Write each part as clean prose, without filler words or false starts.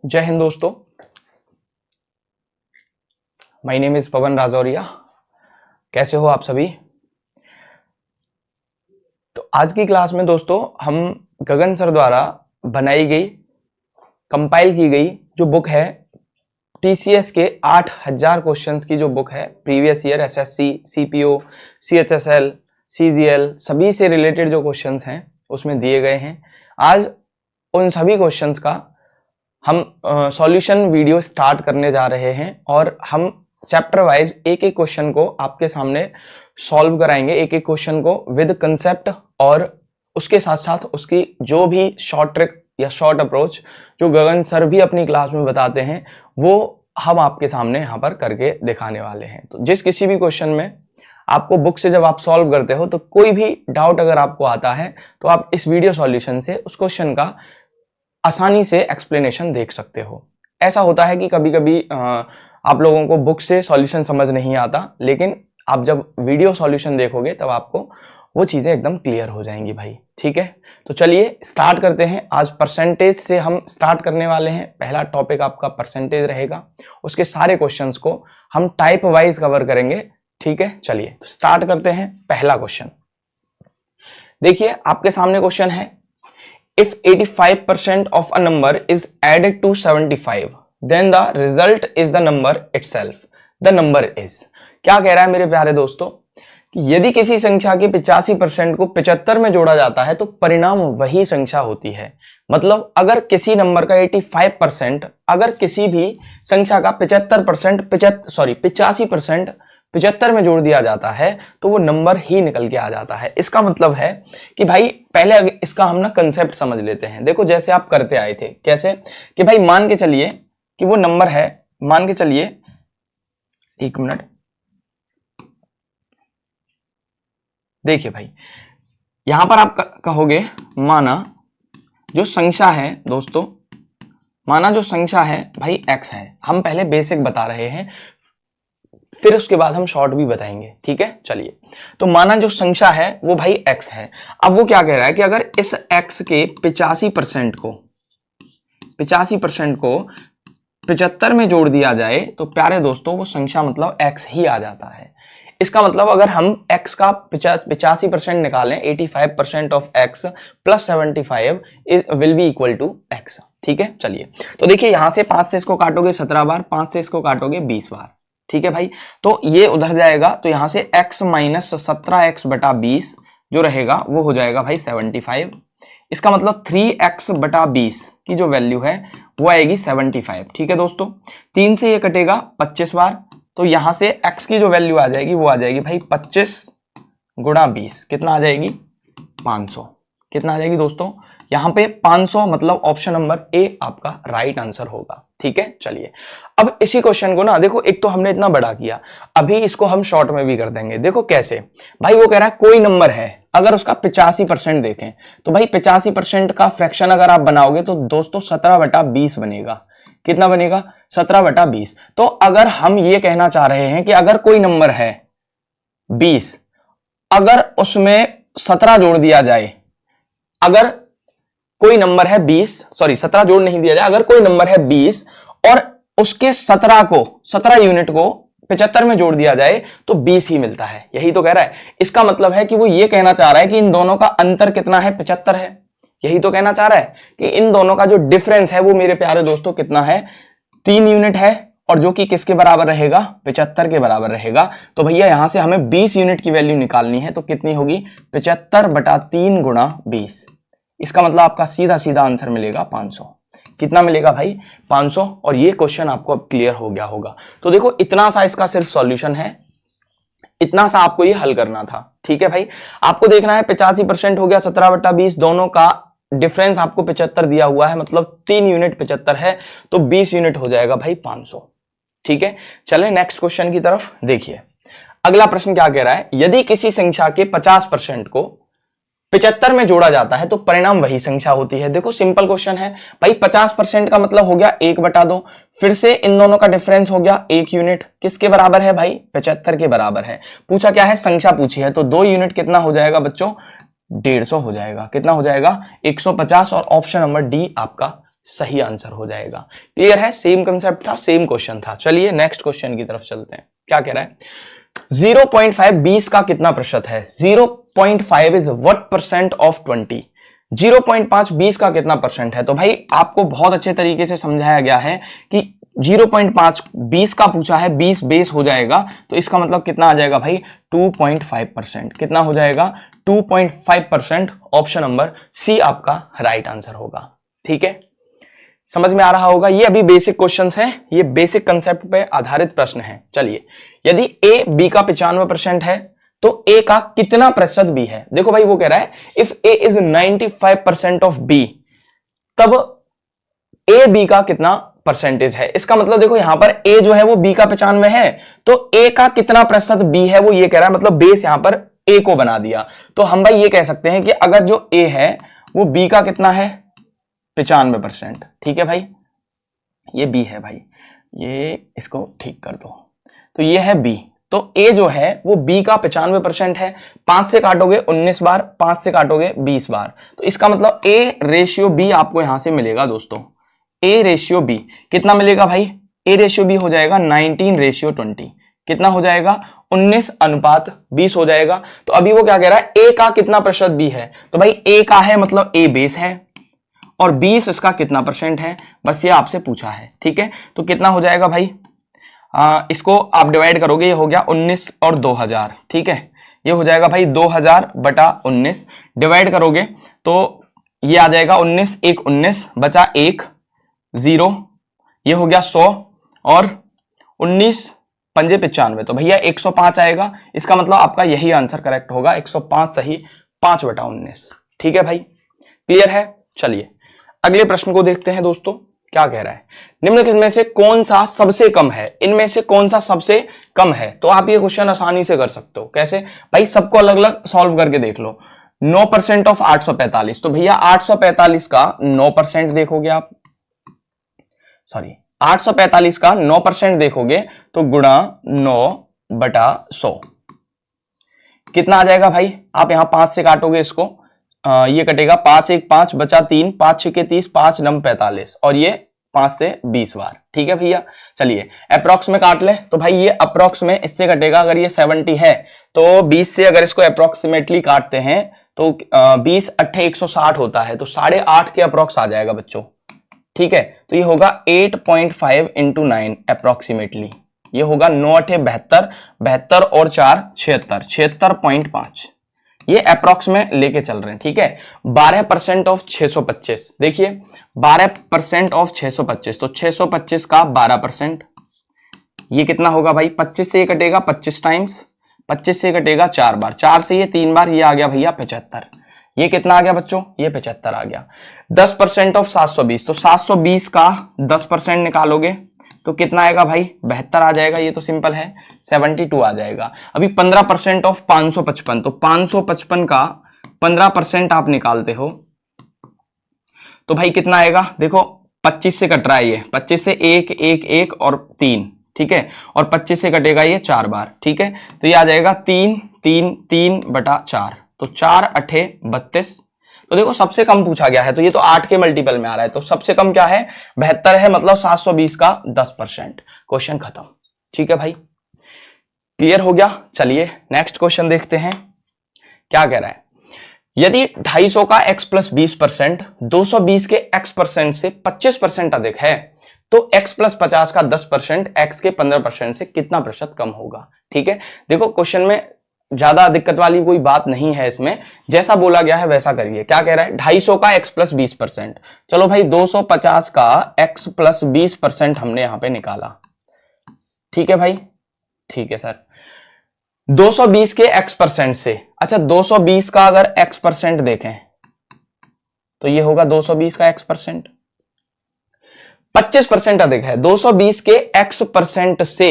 जय हिंद दोस्तों, my name is पवन राजौरिया। कैसे हो आप सभी? तो आज की क्लास में दोस्तों हम गगन सर द्वारा बनाई गई, कंपाइल की गई जो बुक है टीसीएस के 8000 क्वेश्चंस की जो बुक है, previous year SSC, CPO, CHSL, CGL सभी से रिलेटेड जो क्वेश्चंस हैं उसमें दिए गए हैं। आज उन सभी क्वेश्चंस का हम सॉल्यूशन वीडियो स्टार्ट करने जा रहे हैं और हम चैप्टर वाइज एक एक क्वेश्चन को आपके सामने सॉल्व कराएंगे, एक एक क्वेश्चन को विद कंसेप्ट और उसके साथ साथ उसकी जो भी शॉर्ट ट्रिक या शॉर्ट अप्रोच जो गगन सर भी अपनी क्लास में बताते हैं वो हम आपके सामने यहाँ पर करके दिखाने वाले हैं। तो जिस किसी भी क्वेश्चन में आपको बुक से जब आप सॉल्व करते हो तो कोई भी डाउट अगर आपको आता है तो आप इस वीडियो सॉल्यूशन से उस क्वेश्चन का आसानी से एक्सप्लेनेशन देख सकते हो। ऐसा होता है कि कभी कभी आप लोगों को बुक से सॉल्यूशन समझ नहीं आता, लेकिन आप जब वीडियो सॉल्यूशन देखोगे तब आपको वो चीजें एकदम क्लियर हो जाएंगी भाई। ठीक है, तो चलिए स्टार्ट करते हैं। आज परसेंटेज से हम स्टार्ट करने वाले हैं। पहला टॉपिक आपका परसेंटेज रहेगा, उसके सारे क्वेश्चंस को हम टाइप वाइज कवर करेंगे। ठीक है, चलिए तो स्टार्ट करते हैं। पहला क्वेश्चन देखिए, आपके सामने क्वेश्चन है, if 85% of a number is added to 75 then the result is the number itself. The number is, क्या कह रहा है मेरे प्यारे दोस्तों कि यदि किसी संख्या के 85% को 75 में जोड़ा जाता है तो परिणाम वही संख्या होती है। मतलब अगर किसी नंबर का 85%, अगर किसी भी संख्या का 85% 75 में जोड़ दिया जाता है तो वो नंबर ही निकल के आ जाता है। इसका मतलब है कि भाई पहले इसका हम ना कंसेप्ट समझ लेते हैं। देखो जैसे आप करते आए थे, कैसे कि भाई मान के चलिए कि वो नंबर है, मान के चलिए, एक मिनट, देखिए भाई यहां पर आप कहोगे माना जो संख्या है दोस्तों, माना जो संख्या है भाई x है। हम पहले बेसिक बता रहे हैं, फिर उसके बाद हम शॉर्ट भी बताएंगे। ठीक है, चलिए तो माना जो संख्या है वो भाई x है। अब वो क्या कह रहा है कि अगर इस x के 85% को 75 में जोड़ दिया जाए तो प्यारे दोस्तों वो संख्या मतलब x ही आ जाता है। इसका मतलब अगर हम x का 85% निकालें, 85% of x plus 75 will be equal to x। ठीक है, चलिए तो देखिए यहां से 5 से इसको काटोगे 17 बार, 5 से इसको काटोगे 20 बार। ठीक है भाई, तो ये उधर जाएगा तो यहां से x माइनस 17x बटा 20 जो रहेगा वो हो जाएगा भाई 75। इसका मतलब 3x बटा 20 की जो वैल्यू है वो आएगी 75। ठीक है दोस्तों, 3 से ये कटेगा 25 बार, तो यहां से x की जो वैल्यू आ जाएगी वो आ जाएगी भाई 25 गुणा 20, कितना आ जाएगी 500। कितना आ जाएगी दोस्तों यहां पे 500, मतलब ऑप्शन नंबर ए आपका राइट आंसर होगा। ठीक है, चलिए अब इसी क्वेश्चन को ना देखो, एक तो हमने इतना बड़ा किया, अभी इसको हम शॉर्ट में भी कर देंगे। देखो कैसे भाई, वो कह रहा है कोई नंबर है, अगर उसका 85% देखें तो भाई 85% का फ्रैक्शन अगर आप बनाओगे तो दोस्तों 17/20 बनेगा। कितना बनेगा 17/20। तो अगर हम ये कहना चाह रहे हैं कि अगर कोई नंबर है 20, अगर उसमें 17 जोड़ दिया जाए, अगर कोई नंबर है 20, सॉरी 17 जोड़ नहीं दिया जाए, अगर कोई नंबर है 20 और उसके 17 यूनिट को 75 में जोड़ दिया जाए तो 20 ही मिलता है। यही तो कह रहा है। इसका मतलब है कि वो ये कहना चाह रहा है कि इन दोनों का अंतर कितना है 75 है। यही तो कहना चाह रहा है कि इन दोनों का जो डिफरेंस है वो मेरे प्यारे दोस्तों कितना है 3 यूनिट है, और जो कि किसके बराबर रहेगा 75 के बराबर रहेगा। तो भैया यहां से हमें 20 यूनिट की वैल्यू निकालनी है, तो कितनी होगी 75/3 गुणा 20। इसका मतलब आपका सीधा सीधा आंसर मिलेगा 500। कितना मिलेगा भाई 500। और ये क्वेश्चन आपको अब क्लियर हो गया होगा। तो देखो इतना सा इसका सिर्फ सॉल्यूशन है, इतना सा आपको ये हल करना था। ठीक है भाई, आपको देखना है 85% हो गया 17/20, दोनों का डिफरेंस आपको 75 दिया हुआ है, मतलब 3 यूनिट 75 है तो 20 यूनिट हो जाएगा भाई 500। ठीक है, चलें नेक्स्ट क्वेश्चन की तरफ। देखिए अगला प्रश्न क्या कह रहा है, यदि किसी संख्या के 50% को 75 में जोड़ा जाता है तो परिणाम वही संख्या होती है। देखो सिंपल क्वेश्चन है भाई, 50% का मतलब हो गया 1/2, फिर से इन दोनों का डिफरेंस हो गया 1 यूनिट, किसके बराबर है भाई 75 के बराबर है। पूछा क्या है, संख्या पूछी है, तो 2 यूनिट कितना हो जाएगा बच्चों 150 हो जाएगा। कितना हो जाएगा 150, और ऑप्शन नंबर डी आपका सही आंसर हो जाएगा। क्लियर है? सेम कंसेप्ट था, सेम क्वेश्चन था। चलिए नेक्स्ट क्वेश्चन की तरफ चलते हैं। क्या कह रहा है? 0.5 20 का कितना प्रतिशत है? 0.5 इज व्हाट परसेंट ऑफ 20? 0.5 20 का कितना परसेंट है? तो भाई आपको बहुत अच्छे तरीके से समझाया गया है कि 0.5 20 का पूछा है, 20 बेस हो जाएगा, तो इसका मतलब कितना आ जाएगा भाई? 2.5%। कितना हो जाएगा? 2.5%। ऑप्शन नंबर सी आपका राइट आंसर होगा। ठीक है, समझ में आ रहा होगा। ये अभी बेसिक क्वेश्चंस हैं, ये बेसिक कंसेप्ट पे आधारित प्रश्न है। चलिए, यदि ए बी का 95% है तो ए का कितना प्रतिशत बी है? देखो भाई वो कह रहा है if A is 95% of B, तब ए बी का कितना परसेंटेज है? इसका मतलब देखो यहां पर ए जो है वो बी का 95 है, तो ए का कितना प्रतिशत बी है वो ये कह रहा है, मतलब बेस यहां पर ए को बना दिया। तो हम भाई ये कह सकते हैं कि अगर जो ए है वो बी का कितना है? 95%। ठीक है भाई, ये बी है भाई, ये इसको ठीक कर दो, तो ये है बी। तो ए जो है वो बी का 95% है। 5 से काटोगे 19 बार, 5 से काटोगे 20 बार, तो इसका मतलब ए रेशियो बी आपको यहां से मिलेगा दोस्तों। ए रेशियो बी कितना मिलेगा भाई? ए रेशियो बी हो जाएगा 19:20। कितना हो जाएगा? 19:20 हो जाएगा। तो अभी वो क्या कह रहा है? ए का कितना प्रतिशत बी है? तो भाई ए का है मतलब ए बेस है, और 20 इसका कितना परसेंट है, बस ये आपसे पूछा है। ठीक है, तो कितना हो जाएगा भाई? इसको आप डिवाइड करोगे, ये हो गया 19 और 2000। ठीक है, ये हो जाएगा भाई 2000/19। डिवाइड करोगे तो ये आ जाएगा 19 1 19 बचा 1 0, ये हो गया 100 और 19 पंजे 95, तो भैया 105 आएगा। इसका मतलब आपका यही आंसर करेक्ट होगा, 105 सही, 5/19। ठीक है भाई, क्लियर है? चलिए अगले प्रश्न को देखते हैं दोस्तों। क्या कह रहा है? निम्नलिखित में से कौन सा सबसे कम है? इनमें से कौन सा सबसे कम है? तो आप ये क्वेश्चन आसानी से कर सकते हो। कैसे भाई? सबको अलग अलग सॉल्व करके देख लो। 9% ऑफ 845, तो भैया 845 का 9% देखोगे आप, सॉरी 845 का 9% देखोगे तो गुणा 9/100 कितना आ जाएगा भाई? आप यहां 5 से काटोगे इसको, ये कटेगा 5 1 5 बचा 3, 5 6 30, 5 9 45, और ये 5 से 20 बार। ठीक है भैया, चलिए अप्रोक्स में काट ले, तो भाई ये अप्रोक्स में इससे कटेगा। अगर ये 70 है तो 20 से अगर इसको अप्रोक्सीमेटली काटते हैं तो 20 8 160 होता है, तो 8.5 के अप्रोक्स आ जाएगा बच्चों। ठीक है, तो ये होगा 8.5 × 9 अप्रोक्सीमेटली, ये होगा 9 8 72, 72 और 4 76, 76.5। ये अप्रोक्स में लेके चल रहे हैं। ठीक है, 12% ऑफ 625, देखिए 12% ऑफ 625, तो 625 का 12%, ये कितना होगा भाई? 25 से ये कटेगा 25 टाइम्स, 25 से कटेगा 4 बार, 4 से ये 3 बार, ये आ गया भैया 75। ये कितना आ गया बच्चों? ये 75 आ गया। 10% ऑफ 720, तो 720 का 10% निकालोगे तो कितना आएगा भाई? 72 आ जाएगा। ये तो सिंपल है, 72 आ जाएगा। अभी 15% ऑफ 555, तो 555 का 15% आप निकालते हो तो भाई कितना आएगा? देखो 25 से कट रहा है, ये 25 से 1 1 1 और 3, ठीक है, और 25 से कटेगा ये 4 बार। ठीक है, तो ये आ जाएगा 3 3 3/4, तो 4 8 32। तो देखो सबसे कम पूछा गया है, तो ये तो 8 के मल्टीपल में आ रहा है, तो सबसे कम क्या है? 72 है, मतलब 720 का 10%। क्वेश्चन खत्म। ठीक है भाई, क्लियर हो गया? चलिए नेक्स्ट क्वेश्चन देखते हैं। क्या कह रहा है? यदि 250 का x + 20% 220 के x% से 25% अधिक है तो x + 50 का 10% x के 15% से कितना प्रतिशत कम होगा? ठीक है, देखो क्वेश्चन में ज्यादा दिक्कत वाली कोई बात नहीं है, इसमें जैसा बोला गया है वैसा करिए। क्या कह रहा है? 250 का x + 20%, चलो भाई 250 का x + 20% हमने यहां पे निकाला। ठीक है भाई, ठीक है सर। 220 के x% से, अच्छा 220 का अगर x% देखें तो ये होगा 220 का x%, 25% अधिक है। 220 के x% से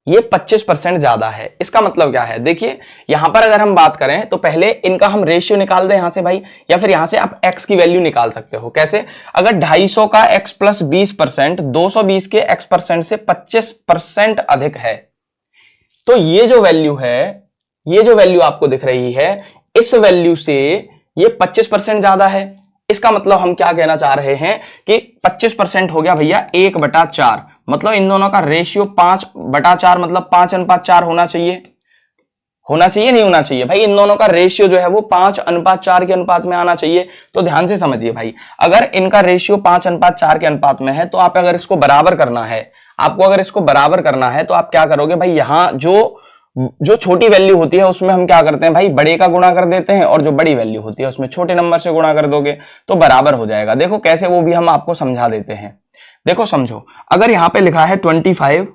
ये 25% ज्यादा है। इसका मतलब क्या है? देखिए यहां पर अगर हम बात करें तो पहले इनका हम रेशियो निकाल दें यहां से भाई, या फिर यहां से आप x की वैल्यू निकाल सकते हो। कैसे? अगर 250 का x + 20% 220 के x% से 25% अधिक है, तो ये जो वैल्यू है, ये जो वैल्यू आपको दिख रही है, इस वैल्यू से ये 25% ज्यादा है। इसका मतलब हम क्या कहना चाह रहे हैं कि 25% हो गया भैया 1/4, मतलब इन दोनों का रेशियो 5/4, मतलब 5:4 होना चाहिए। होना चाहिए नहीं होना चाहिए भाई, इन दोनों का रेशियो जो है वो 5:4 के अनुपात में आना चाहिए। तो ध्यान से समझिए भाई, अगर इनका रेशियो 5:4 के अनुपात में है तो आप अगर इसको बराबर करना है, आपको अगर इसको बराबर करना है तो आप क्या करोगे भाई, यहां जो छोटी वैल्यू होती है उसमें हम क्या करते हैं भाई, बड़े का गुणा कर देते हैं, और जो बड़ी वैल्यू होती है उसमें छोटे नंबर से गुणा कर दोगे तो बराबर हो जाएगा। देखो कैसे, वो भी हम आपको समझा देते हैं। देखो समझो, अगर यहां पे लिखा है 25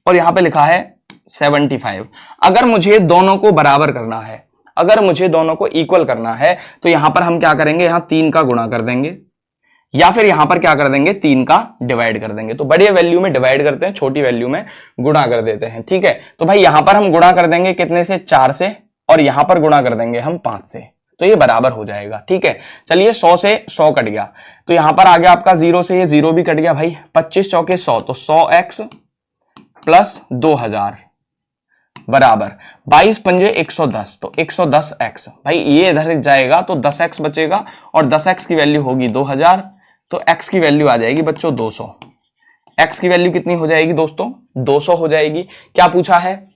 और यहां पे लिखा है 75, अगर मुझे दोनों को बराबर करना है, अगर मुझे दोनों को इक्वल करना है तो यहां पर हम क्या करेंगे, यहां 3 का गुणा कर देंगे, या फिर यहां पर क्या कर देंगे, 3 का डिवाइड कर देंगे। तो बड़े वैल्यू में डिवाइड करते हैं, छोटी वैल्यू में गुणा कर देते हैं, ठीक है। तो भाई यहां पर हम गुणा कर देंगे कितने से, 4 से, और यहां पर गुणा कर देंगे हम 5 से, तो ये बराबर हो जाएगा, ठीक है। चलिए 100 से 100 कट गया, तो यहां पर आ गया आपका 0 से ये 0 भी कट गया भाई, 25 चौके 100, तो 100x प्लस 2000 बराबर 22 पंजे 110, तो 110x। भाई ये इधर जाएगा तो 10x बचेगा, और 10x की वैल्यू होगी 2000, तो x की वैल्यू आ जाएगी बच्चों 200। x की वैल्यू कितनी हो जाएगी दोस्तों, 200 हो जाएगी। क्या पूछा है,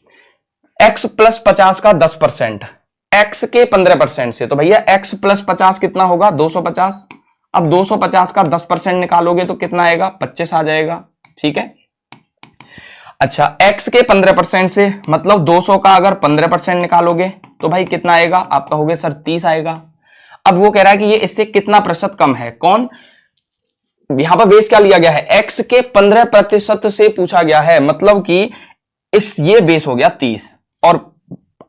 x प्लस 50 का 10%, x के 15% से, तो भैया x प्लस 50 कितना होगा, 250। अब 250 का 10% निकालोगे तो कितना आएगा, 25 आ जाएगा, ठीक है। अच्छा, x के 15% से मतलब 200 का अगर 15% निकालोगे तो भाई कितना आएगा, आप कहोगे सर 30 आएगा। अब वो कह रहा है कि ये इससे कितना प्रतिशत कम है, कौन, यहां पर बेस क्या लिया गया है, x के 15% से पूछा गया है, मतलब कि ये बेस हो गया 30 और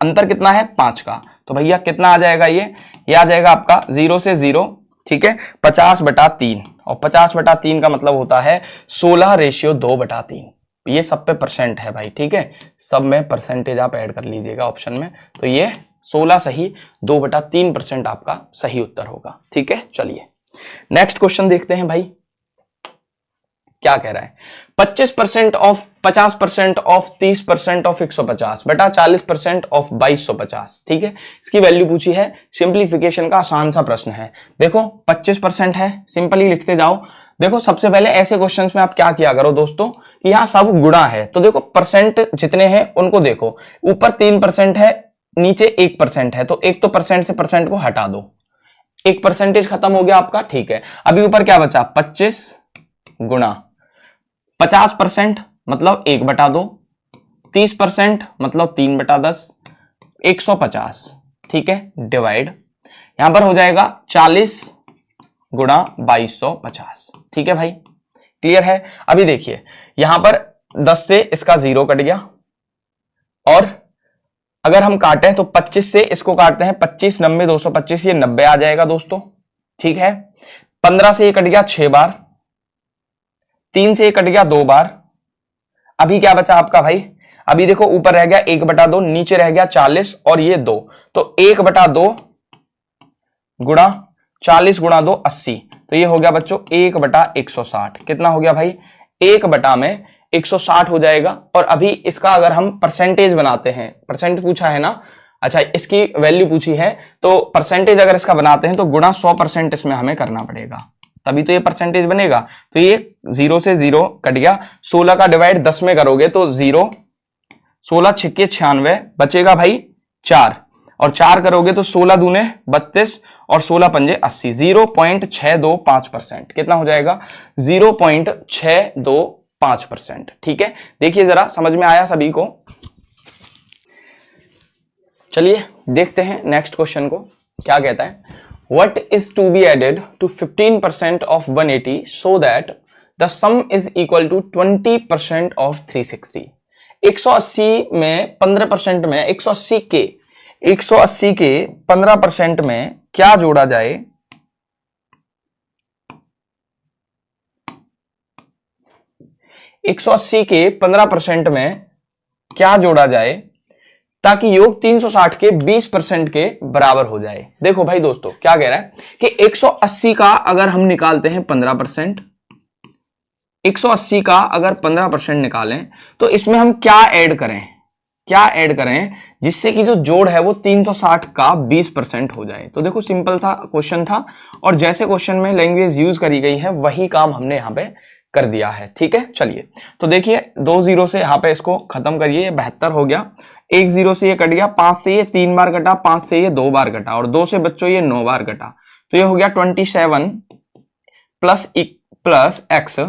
अंतर कितना है 5 का, तो भैया कितना आ जाएगा, ये आ जाएगा आपका 0 से 0, ठीक है, 50/3, और 50/3 का मतलब होता है 16:2/3। ये सब पे परसेंट है भाई, ठीक है, सब में परसेंटेज आप ऐड कर लीजिएगा ऑप्शन में, तो ये 16 सही 2/3% आपका सही उत्तर होगा, ठीक है। चलिए नेक्स्ट क्वेश्चन देखते हैं भाई, क्या कह रहा है, 25% ऑफ 50% ऑफ 30% ऑफ 150 बटा 40% ऑफ 2250, ठीक है। इसकी वैल्यू पूछी है, सिंप्लीफिकेशन का आसान सा प्रश्न है। देखो 25% है, सिंपली लिखते जाओ। देखो सबसे पहले ऐसे क्वेश्चंस में आप क्या किया करो दोस्तों, कि यहां सब गुणा है, तो देखो परसेंट जितने हैं उनको देखो, ऊपर 3% है, नीचे 1% है, तो एक तो परसेंट से परसेंट को हटा दो, एक परसेंटेज खत्म हो गया आपका, ठीक है। अभी ऊपर क्या बचा, 25 गुणा 50% मतलब 1/2, 30% मतलब 3/10, 150, ठीक है, डिवाइड, यहां पर हो जाएगा 40 गुणा 2250, ठीक है भाई, क्लियर है। अभी देखिए यहां पर 10 से इसका 0 कट गया, और अगर हम काटें तो 25 से इसको काटते हैं, 25 90 225, ये 90 आ जाएगा दोस्तों, ठीक है। 15 से ये कट गया 6 बार, 3 से ये कट गया 2 बार, अभी क्या बचा आपका भाई, अभी देखो ऊपर रह गया 1/2, नीचे रह गया 40 और ये 2, तो 1/2 गुणा 40 गुणा 2 80, तो ये हो गया बच्चों 1/160, कितना हो गया भाई, 1/160 हो जाएगा। और अभी इसका अगर हम परसेंटेज बनाते हैं, परसेंट पूछा है ना, अच्छा इसकी वैल्यू पूछी है, तो परसेंटेज अगर इसका बनाते हैं तो गुणा 100% इसमें हमें करना पड़ेगा, तभी तो ये परसेंटेज बनेगा। तो ये 0 से 0 कट गया, 16 का डिवाइड 10 में करोगे तो 0, 16 छिक्के 96, बचेगा भाई 4, और 4 करोगे तो 16 दूने 32 और 16 पंजे 80, 0.625%, कितना हो जाएगा 0.625%, ठीक है। देखिए जरा समझ में आया सभी को। चलिए देखते हैं नेक्स्ट क्वेश्चन को, क्या कहता है, what is to be added to 15% of 180 so that the sum is equal to 20% of 360। 180 में 15% में 180 के 15% में क्या जोड़ा जाए, 180 के 15% में क्या जोड़ा जाए ताकि योग 360 के 20% के बराबर हो जाए। देखो भाई दोस्तों क्या कह रहा है कि 180 का अगर हम निकालते हैं 15%, 180 का अगर 15% निकालें तो इसमें हम क्या ऐड करें, क्या ऐड करें जिससे कि जो जोड़ है वो 360 का 20% हो जाए। तो देखो सिंपल सा क्वेश्चन था और जैसे क्वेश्चन में लैंग्वेज यूज करी गई है वही काम हमने यहाँ पे कर दिया है। ठीक है, चलिए तो देखिए 2 0 से यहाँ पे इसको खत्म करिए, 72 हो गया। 1 0 से ये कट गया, 5 से ये 3 बार कटा, 5 से ये 2 बार कटा और 2 से बच्चों ये 9 बार कटा, तो ये हो गया 27 प्लस एक्स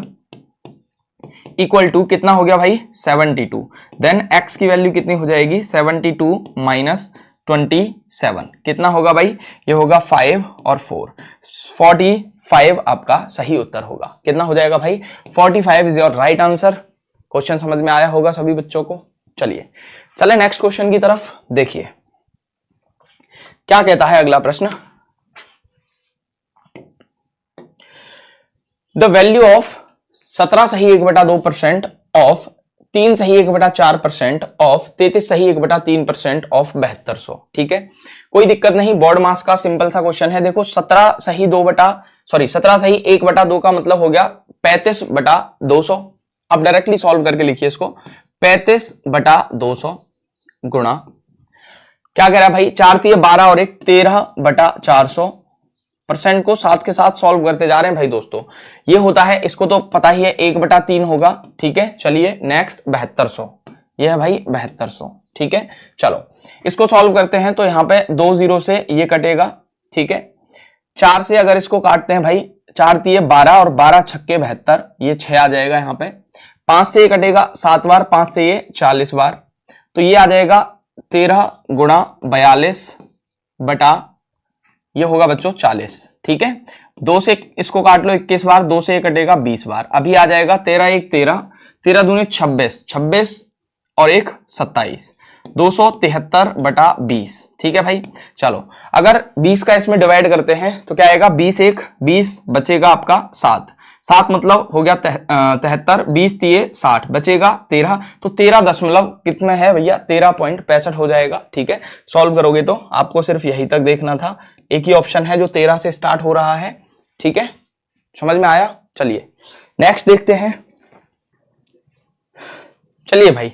इक्वल टू कितना हो गया भाई 72। देन x की वैल्यू कितनी हो जाएगी 72 माइनस 27 कितना होगा भाई, ये होगा 5 और 4, 45 आपका सही उत्तर होगा। कितना हो जाएगा भाई 45 is your right answer. Question समझ में आया होगा सभी बच्चों को। चलिए चले नेक्स्ट क्वेश्चन की तरफ। देखिए क्या कहता है अगला प्रश्न, द वैल्यू ऑफ 17 सही 1/2% ऑफ 3 सही 1/4% ऑफ 33 सही 1/3% ऑफ 7200। ठीक है, कोई दिक्कत नहीं, बोर्ड मास का सिंपल सा क्वेश्चन है। देखो 17 सही 1/2 का मतलब हो गया 35/200। अब डायरेक्टली सॉल्व करके लिखिए इसको, 35/200 गुणा क्या कह रहा है भाई 4 3 12 और 1 13/400 परसेंट को साथ के साथ सॉल्व करते जा रहे हैं भाई दोस्तों। ये होता है, इसको तो पता ही है 1/3 होगा। ठीक है, चलिए नेक्स्ट 7200, ये है भाई 7200। ठीक है, चलो इसको सॉल्व करते हैं। तो यहाँ पे 2 0 से ये कटेगा। ठीक है, 4 से अगर इसको काटते हैं भाई 4 3 12 और 12 छक्के 72, ये 6 आ जाएगा यहाँ पे। 5 से ये कटेगा 7 बार, 5 से ये 40 बार, तो ये आ जाएगा 13 गुणा 42 बटा ये होगा बच्चों 40। ठीक है, 2 से इसको काट लो 21 बार, 2 से ये कटेगा 20 बार, अभी आ जाएगा 13 1 13, 13 दूनी 26, 26 और 1 27, 273/20। ठीक है भाई, चलो अगर 20 का इसमें डिवाइड करते हैं तो क्या आएगा 20 1 20, बचेगा आपका 7 7 मतलब हो गया 73, 20 3 60, बचेगा 13, तो 13 दशमलव कितना है भैया 13.65 हो जाएगा। ठीक है, सॉल्व करोगे तो आपको सिर्फ यही तक देखना था, एक ही ऑप्शन है जो 13 से स्टार्ट हो रहा है। ठीक है, समझ में आया। चलिए नेक्स्ट देखते हैं। चलिए भाई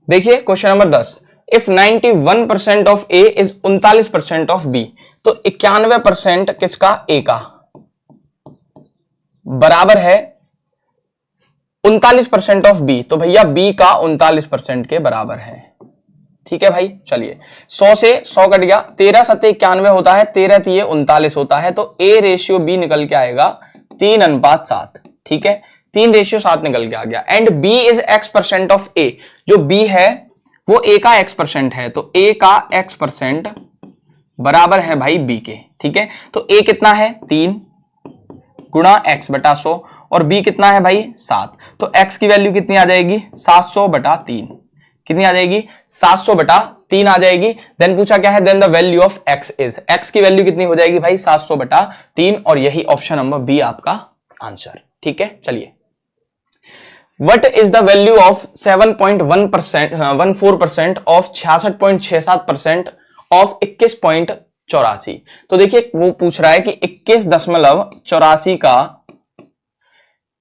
देखिए question number 10, if 91% of A is 39% of B, तो 91% किसका ए का बराबर है 39% ऑफ बी, तो भैया बी का 39% के बराबर है। ठीक है भाई, चलिए 100 से 100 कट गया, 13 7 91 होता है, 13 3 39 होता है, तो ए रेशियो बी निकल के आएगा 3:7। ठीक है, 3:7 निकल के आ गया। And B is x% of A, जो बी है वो ए का x% है, तो ए का x% बराबर है भाई बी के। ठीक है, तो ए कितना है 3 गुणा x/100 और b कितना है भाई 7, तो x की वैल्यू कितनी आ जाएगी 700/3, कितनी आ जाएगी 700/3 आ जाएगी। देन पूछा क्या है, then the value of x is, x की वैल्यू कितनी हो जाएगी भाई 700/3, और यही ऑप्शन नंबर बी आपका आंसर। ठीक है, चलिए what is the value of 7.14% of 66.67% of 21.84। तो देखिए वो पूछ रहा है कि 21.84 का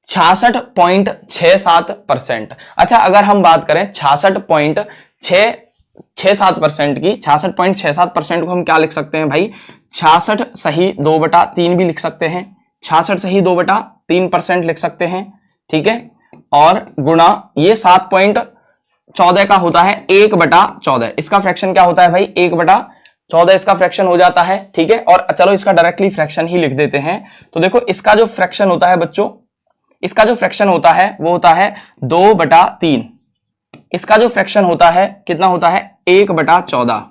66.67%। अच्छा अगर हम बात करें 66.67% की, 66.67% को हम क्या लिख सकते हैं भाई 66 सही 2/3 भी लिख सकते हैं, 66 सही 2/3% लिख सकते हैं। ठीक है, और गुणा ये 7.14 का होता है 1/14, इसका फ्रैक्शन क्या होता है भाई 1/14 इसका फ्रैक्शन हो जाता है। ठीक है, और चलो इसका डायरेक्टली फ्रैक्शन ही लिख देते हैं। तो देखो इसका जो फ्रैक्शन होता है बच्चों, इसका जो फ्रैक्शन होता है वो होता है 2/3, इसका जो फ्रैक्शन होता है कितना होता है 1/14,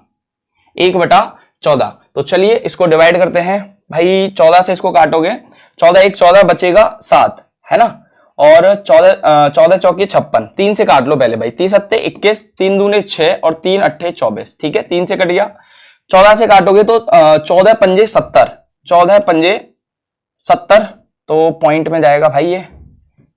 1/14। तो चलिए इसको डिवाइड करते हैं भाई, 14 से इसको काटोगे 14 1 14 बचेगा 7 है ना, और 14 चौकी 56, 3 से काट लो पहले भाई, 30 7 21, 3 दूने 6 और 3 8 24। ठीक है, 3 से कट गया, 14 से काटोगे तो 14 पंजे 70, 14 पंजे 70, तो पॉइंट में जाएगा भाई ये,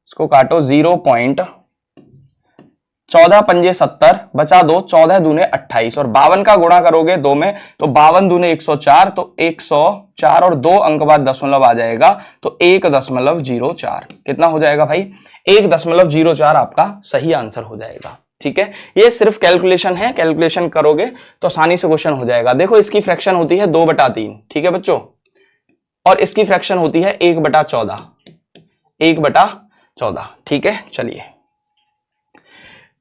इसको काटो 0.14 पंजे 70 बचा 2, 14 दूने 28 और 52 का गुणा करोगे 2 में तो 52 दूने 104, तो 104 और 2 अंक बाद दशमलव आ जाएगा, तो 1.04 कितना हो जाएगा भाई 1.04 आपका सही आंसर हो जाएगा। ठीक है, ये सिर्फ कैलकुलेशन है, कैलकुलेशन करोगे तो आसानी से क्वेश्चन हो जाएगा। देखो इसकी फ्रैक्शन होती है 2/3, ठीक है बच्चों, और इसकी फ्रैक्शन होती है 1/14, 1/14, ठीक है। चलिए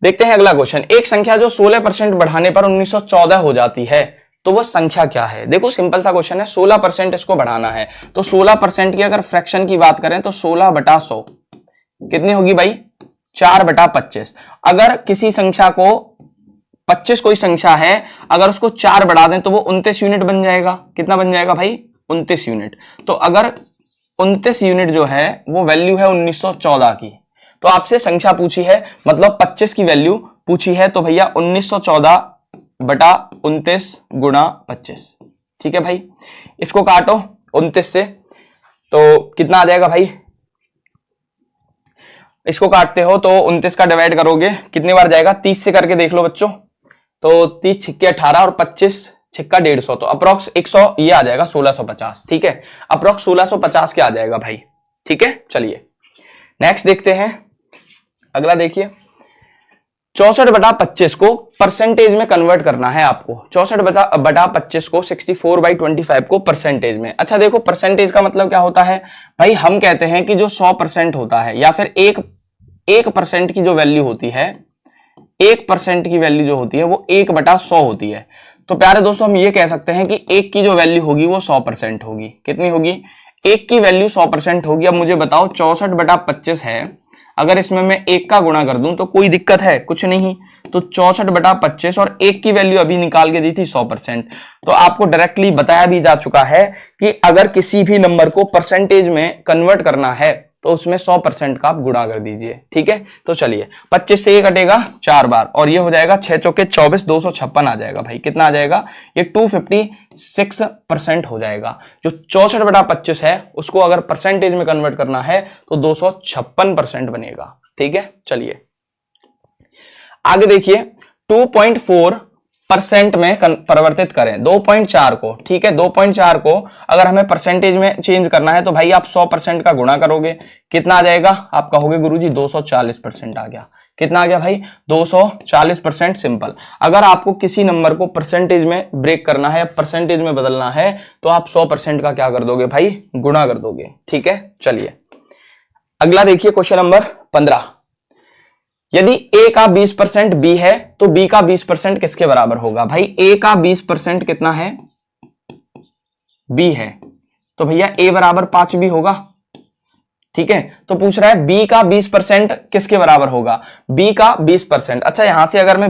देखते हैं अगला क्वेश्चन। एक संख्या जो 16% बढ़ाने पर 1914 हो जाती है, तो वह संख्या क्या है? देखो सिंपल सा क्वेश्चन है, 16% इसको बढ़ाना है, तो 16% की अगर फ्रैक्शन की बात करें तो 16/100 कितनी होगी भाई? 4/25। अगर किसी संख्या को 25 कोई संख्या है, अगर उसको 4 बढ़ा दें तो वो 29 यूनिट बन जाएगा। कितना बन जाएगा भाई? 29 यूनिट। तो अगर 29 यूनिट जो है वो वैल्यू है 1914 की, तो आपसे संख्या पूछी है, मतलब 25 की वैल्यू पूछी है, तो भैया 1914/29 गुणा 25, ठीक है भाई। इसको काटो 29 से, तो कितना आ जाएगा भाई? इसको काटते हो तो 29 का डिवाइड करोगे कितने बार जाएगा? 30 से करके देख लो बच्चों, तो 30 छिक्के 18 और 25 छिक्का 150, तो अप्रोक्स 100 ये आ जाएगा 1650, ठीक है, अप्रोक्स 1650 के आ जाएगा भाई, ठीक है। चलिए नेक्स्ट देखते हैं, अगला देखिए, 64/25 को परसेंटेज में कन्वर्ट करना है आपको। 64/25 को 64/25 को परसेंटेज में। अच्छा देखो परसेंटेज का मतलब क्या होता है भाई? हम कहते हैं कि जो 100% होता है या फिर 1% की जो वैल्यू होती है, 1% की वैल्यू जो होती है वो 1/100 होती है। तो प्यारे दोस्तों हम ये कह सकते हैं कि 1 की जो वैल्यू होगी वो 100% होगी। कितनी होगी? 1 की वैल्यू 100% होगी। अब मुझे बताओ 64/25 है, अगर इसमें मैं 1 का गुणा कर दूं तो कोई दिक्कत है? कुछ नहीं। तो 64/25 और 1 की वैल्यू अभी निकाल के दी थी 100%। तो आपको डायरेक्टली बताया भी जा चुका है कि अगर किसी भी नंबर को परसेंटेज में कन्वर्ट करना है तो उसमें 100% का आप गुणा कर दीजिए, ठीक है। तो चलिए 25 से ये कटेगा 4 बार और ये हो जाएगा 6 चौके 24, 256 आ जाएगा भाई। कितना आ जाएगा? ये 256% हो जाएगा। जो 64/25 है उसको अगर परसेंटेज में कन्वर्ट करना है तो 256% बनेगा, ठीक है। चलिए आगे देखिए, 2.4% में परिवर्तित करें 2.4 को, ठीक है। 2.4 को अगर हमें परसेंटेज में चेंज करना है तो भाई आप 100% का गुणा करोगे, कितना आ जाएगा? आप कहोगे गुरुजी 240% आ गया। कितना आ गया भाई? 240%। सिंपल। अगर आपको किसी नंबर को परसेंटेज में ब्रेक करना है, परसेंटेज में बदलना है, तो आप 100% का क्या कर दोगे भाई? गुणा कर दोगे, ठीक है। चलिए अगला देखिए, क्वेश्चन नंबर 15। यदि a का 20% b है तो b का 20% किसके बराबर होगा? भाई a का 20% कितना है? b है, तो भैया a बराबर 5 भी होगा, ठीक है। तो पूछ रहा है b का 20% किसके बराबर होगा? b का 20%। अच्छा यहां से अगर मैं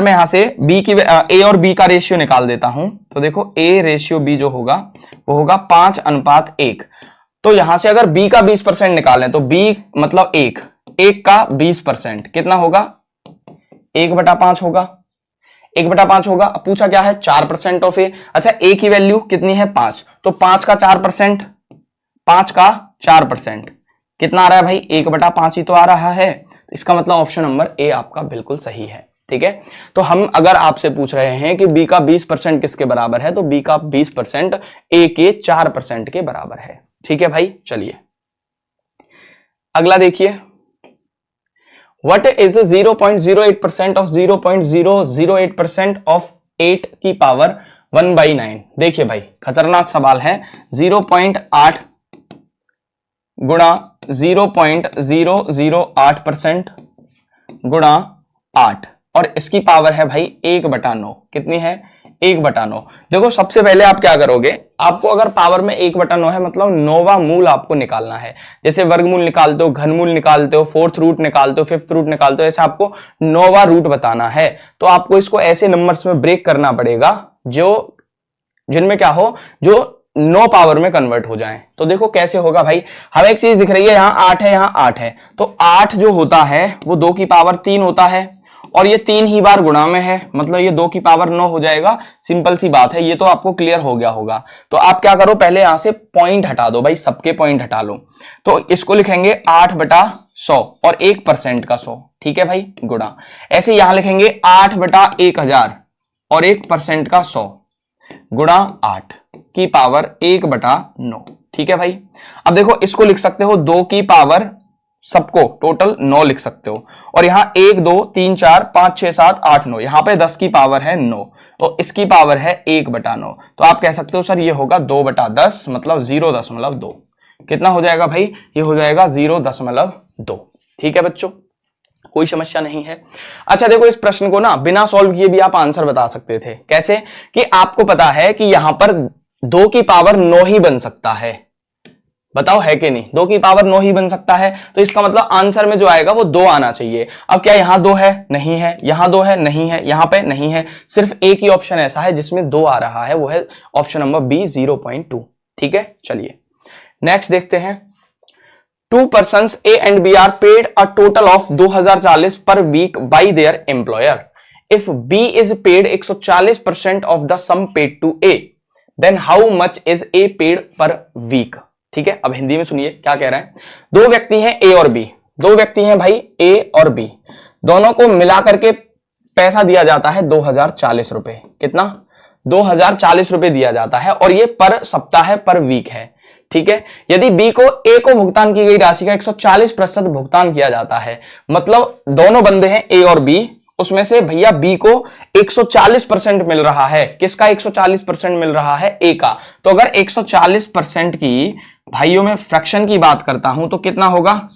यहां से b की a और b का रेशियो निकाल देता हूं तो देखो a रेशियो b जो होगा वो होगा 5:1। तो यहां से अगर b का 20% निकालें तो b मतलब 1 का 20% कितना होगा? 1/5 होगा, 1/5 होगा। अब पूछा क्या है? 4% ऑफ ए। अच्छा ए की वैल्यू कितनी है? 5, तो 5 का 4%, 5 का 4% कितना आ रहा है भाई? 1/5 ही तो आ रहा है। इसका मतलब ऑप्शन नंबर ए आपका बिल्कुल सही है, ठीक है। तो हम अगर आपसे पूछ रहे हैं कि बी का 20% किसके बराबर है, तो बी का 20% ए के 4% के बराबर है, ठीक है भाई। चलिए अगला देखिए, What is 0.08% of 0.008% of 8 की पावर 1/9? देखिए भाई खतरनाक सवाल है। 0.8 गुणा 0.008% गुणा 8 और इसकी पावर है भाई 1/9। कितनी है? 1/9। देखो सबसे पहले आप क्या करोगे, आपको अगर पावर में 1/9 है मतलब 9वां मूल आपको निकालना है। जैसे वर्गमूल निकालते हो, घनमूल निकालते हो, 4th रूट निकालते हो, 5th रूट निकालते हो, ऐसे आपको 9वां रूट बताना है। तो आपको इसको ऐसे नंबर्स में ब्रेक करना पड़ेगा जो जिनमें क्या हो, जो 9 पावर में कन्वर्ट हो जाए। तो देखो कैसे होगा भाई, हमें एक चीज दिख रही है, यहां 8 है, यहां 8 है, तो 8 जो होता है वो 2 की पावर 3 होता है और ये 3 ही बार गुणा में है, मतलब ये 2 की पावर 9 हो जाएगा। सिंपल सी बात है, ये तो आपको क्लियर हो गया होगा। तो आप क्या करो, पहले यहां से पॉइंट हटा दो भाई, सबके पॉइंट हटा लो। तो इसको लिखेंगे 8/100 और 1% का 100, ठीक है भाई, गुणा। ऐसे यहां लिखेंगे 8/1000 और 1% का 100 गुणा 8 की पावर 1/9, ठीक है भाई। अब देखो इसको लिख सकते हो 2 की पावर सबको टोटल 9 लिख सकते हो, और यहां 1 2 3 4 5 6 7 8 9, यहां पे 10 की पावर है 9, तो इसकी पावर है 1/9, तो आप कह सकते हो सर ये होगा 2/10 मतलब 0.2। कितना हो जाएगा भाई, ये हो जाएगा 0.2। ठीक है बच्चों, कोई समस्या नहीं है। अच्छा देखो, इस प्रश्न को ना बिना सॉल्व किए भी आप आंसर बता सकते थे। कैसे, कि आपको पता है कि यहां पर 2 की पावर 9 ही बन सकता है, बताओ है कि नहीं, 2 की पावर 9 ही बन सकता है, तो इसका मतलब आंसर में जो आएगा वो 2 आना चाहिए। अब क्या यहां 2 है, नहीं है, यहां 2 है, नहीं है, यहां पे नहीं है, सिर्फ एक ही ऑप्शन ऐसा है जिसमें 2 आ रहा है, वो है ऑप्शन नंबर बी 0.2। ठीक है, चलिए नेक्स्ट देखते हैं। 2 persons A and B are paid a total of 2040 per week by their employer. If B is paid 140% of the sum paid to A, then how much is A paid per week? ठीक है, अब हिंदी में सुनिए क्या कह रहा है। दो व्यक्ति हैं A और B, दो व्यक्ति हैं भाई A और B, दोनों को मिला करके पैसा दिया जाता है 2040 रुपए। कितना, 2040 रुपए दिया जाता है, और ये पर सप्ताह है, पर वीक है। ठीक है, यदि बी को ए को भुगतान की गई राशि का 140% भुगतान किया जाता है, मतलब दोनों बंदे हैं ए और बी, उसमें से भैया बी को 140% मिल रहा है। किसका 140% मिल रहा है, ए का। तो अगर 140% की भाइयों में फ्रैक्शन की बात करता हूं तो कितना होगा,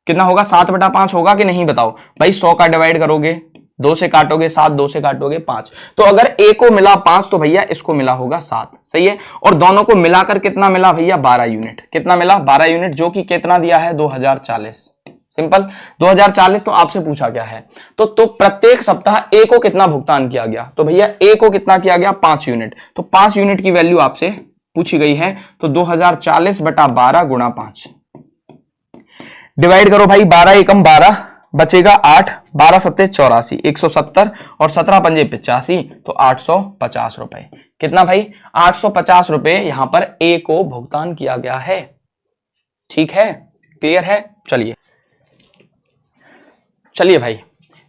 7/5 होगा कि नहीं, बताओ भाई। 100 का डिवाइड करोगे, 2 से काटोगे 7, 2 से काटोगे 5, तो अगर ए को मिला 5 तो भैया इसको मिला होगा 7। सही है, और दोनों को मिलाकर कितना मिला भैया, 12 यूनिट। कितना मिला, 12 यूनिट, जो कि कितना दिया है, 2040। सिंपल, 2040 तो आपसे पूछा क्या है, तो प्रत्येक सप्ताह ए को कितना भुगतान किया गया, तो भैया ए को कितना किया गया, 5 यूनिट। तो 5 यूनिट की वैल्यू आपसे पूछी गई है, तो 2040/12 गुणा 5 डिवाइड करो भाई, 12 एकम 12 बचेगा 8, 12 सत्ते 84, 170 और 17 पंजे 85, तो 850 रुपए। कितना भाई, 850 रुपए यहां पर ए को भुगतान किया गया है। ठीक है, क्लियर है। चलिए भाई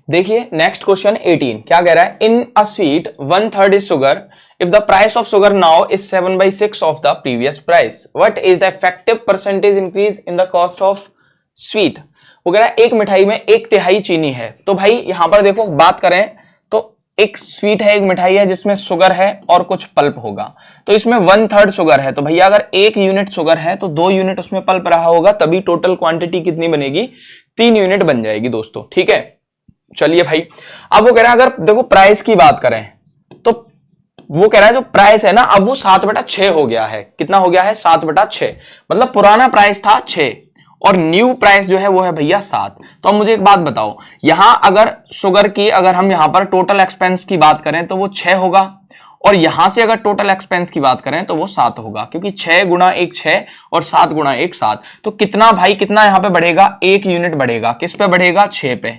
देखिए नेक्स्ट क्वेश्चन 18 क्या कह रहा है। In a sweet 1/3 is sugar, if the price of sugar now is 7/6 of the previous price, what is the effective percentage increase in the cost of sweet. वो कह रहा है एक मिठाई में 1/3 चीनी है। तो भाई यहां पर देखो बात करें तो एक स्वीट है, एक मिठाई है जिसमें शुगर है और कुछ पल्प होगा, तो इसमें 1/3 शुगर है, तो भैया अगर 1 यूनिट शुगर है तो 2 यूनिट उसमें पल्प रहा होगा, तभी टोटल क्वांटिटी कितनी बनेगी, 3 यूनिट बन जाएगी दोस्तों। ठीक है, चलिए भाई अब वो कह रहा है अगर देखो प्राइस की बात करें तो वो कह रहा है जो प्राइस है ना अब वो 7/6 हो गया है। कितना हो गया है, 7/6, मतलब पुराना प्राइस था 6 और न्यू प्राइस जो है वो है भैया 7। तो अब मुझे एक बात बताओ, यहां अगर शुगर की अगर हम यहां पर टोटल एक्सपेंस की बात करें तो वो 6 होगा, और यहां से अगर टोटल एक्सपेंस की बात करें तो वो 7 होगा, क्योंकि 6 गुणा 1 6 और 7 गुणा 1 7। तो कितना भाई, कितना यहां पे बढ़ेगा, 1 यूनिट बढ़ेगा। किस पे बढ़ेगा, 6 पे।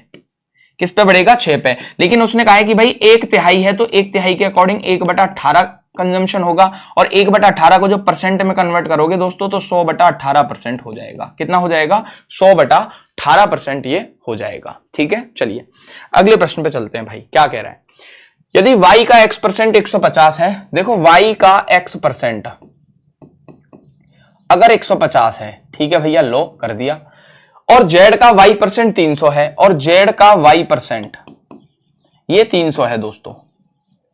किस पे बढ़ेगा, 6 पे। लेकिन उसने कहा है कि भाई 1/3 है तो 1/3 के अकॉर्डिंग 1/18 कंजम्पशन होगा, और 1/18 को जो परसेंट में कन्वर्ट करोगे दोस्तों तो 100/18% हो जाएगा। कितना हो जाएगा, 100/18% ये हो जाएगा। ठीक है, चलिए अगले प्रश्न पे चलते हैं भाई। क्या कह रहा है, यदि y का x% 150 है, देखो y का x% अगर 150 है, ठीक है भैया, लो कर दिया, और z का y% 300 है, और z का y% ये 300 है दोस्तों।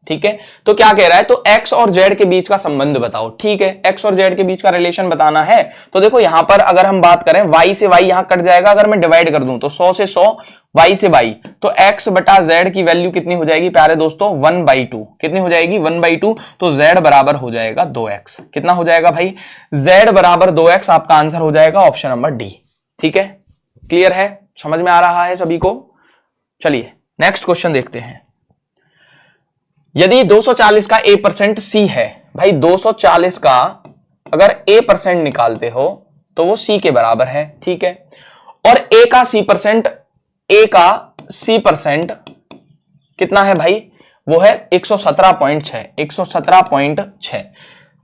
ठीक है, तो क्या कह रहा है, तो x और z के बीच का संबंध बताओ। ठीक है, x और z के बीच का रिलेशन बताना है, तो देखो यहां पर अगर हम बात करें y से y यहां कट जाएगा, अगर मैं डिवाइड कर दूं तो 100 से 100 y से y, तो x/z की वैल्यू कितनी हो जाएगी प्यारे दोस्तों, 1/2। कितनी हो जाएगी, 1/2, तो z बराबर हो जाएगा 2x। कितना हो जाएगा भाई, z बराबर 2x, आपका आंसर हो जाएगा ऑप्शन नंबर डी। ठीक है, क्लियर है, समझ में आ रहा है सभी को। चलिए नेक्स्ट क्वेश्चन देखते हैं। यदि 240 का a% c है, भाई 240 का अगर a% निकालते हो तो वो c के बराबर है। ठीक है, और a का c% कितना है भाई, वो है 117.6 117.6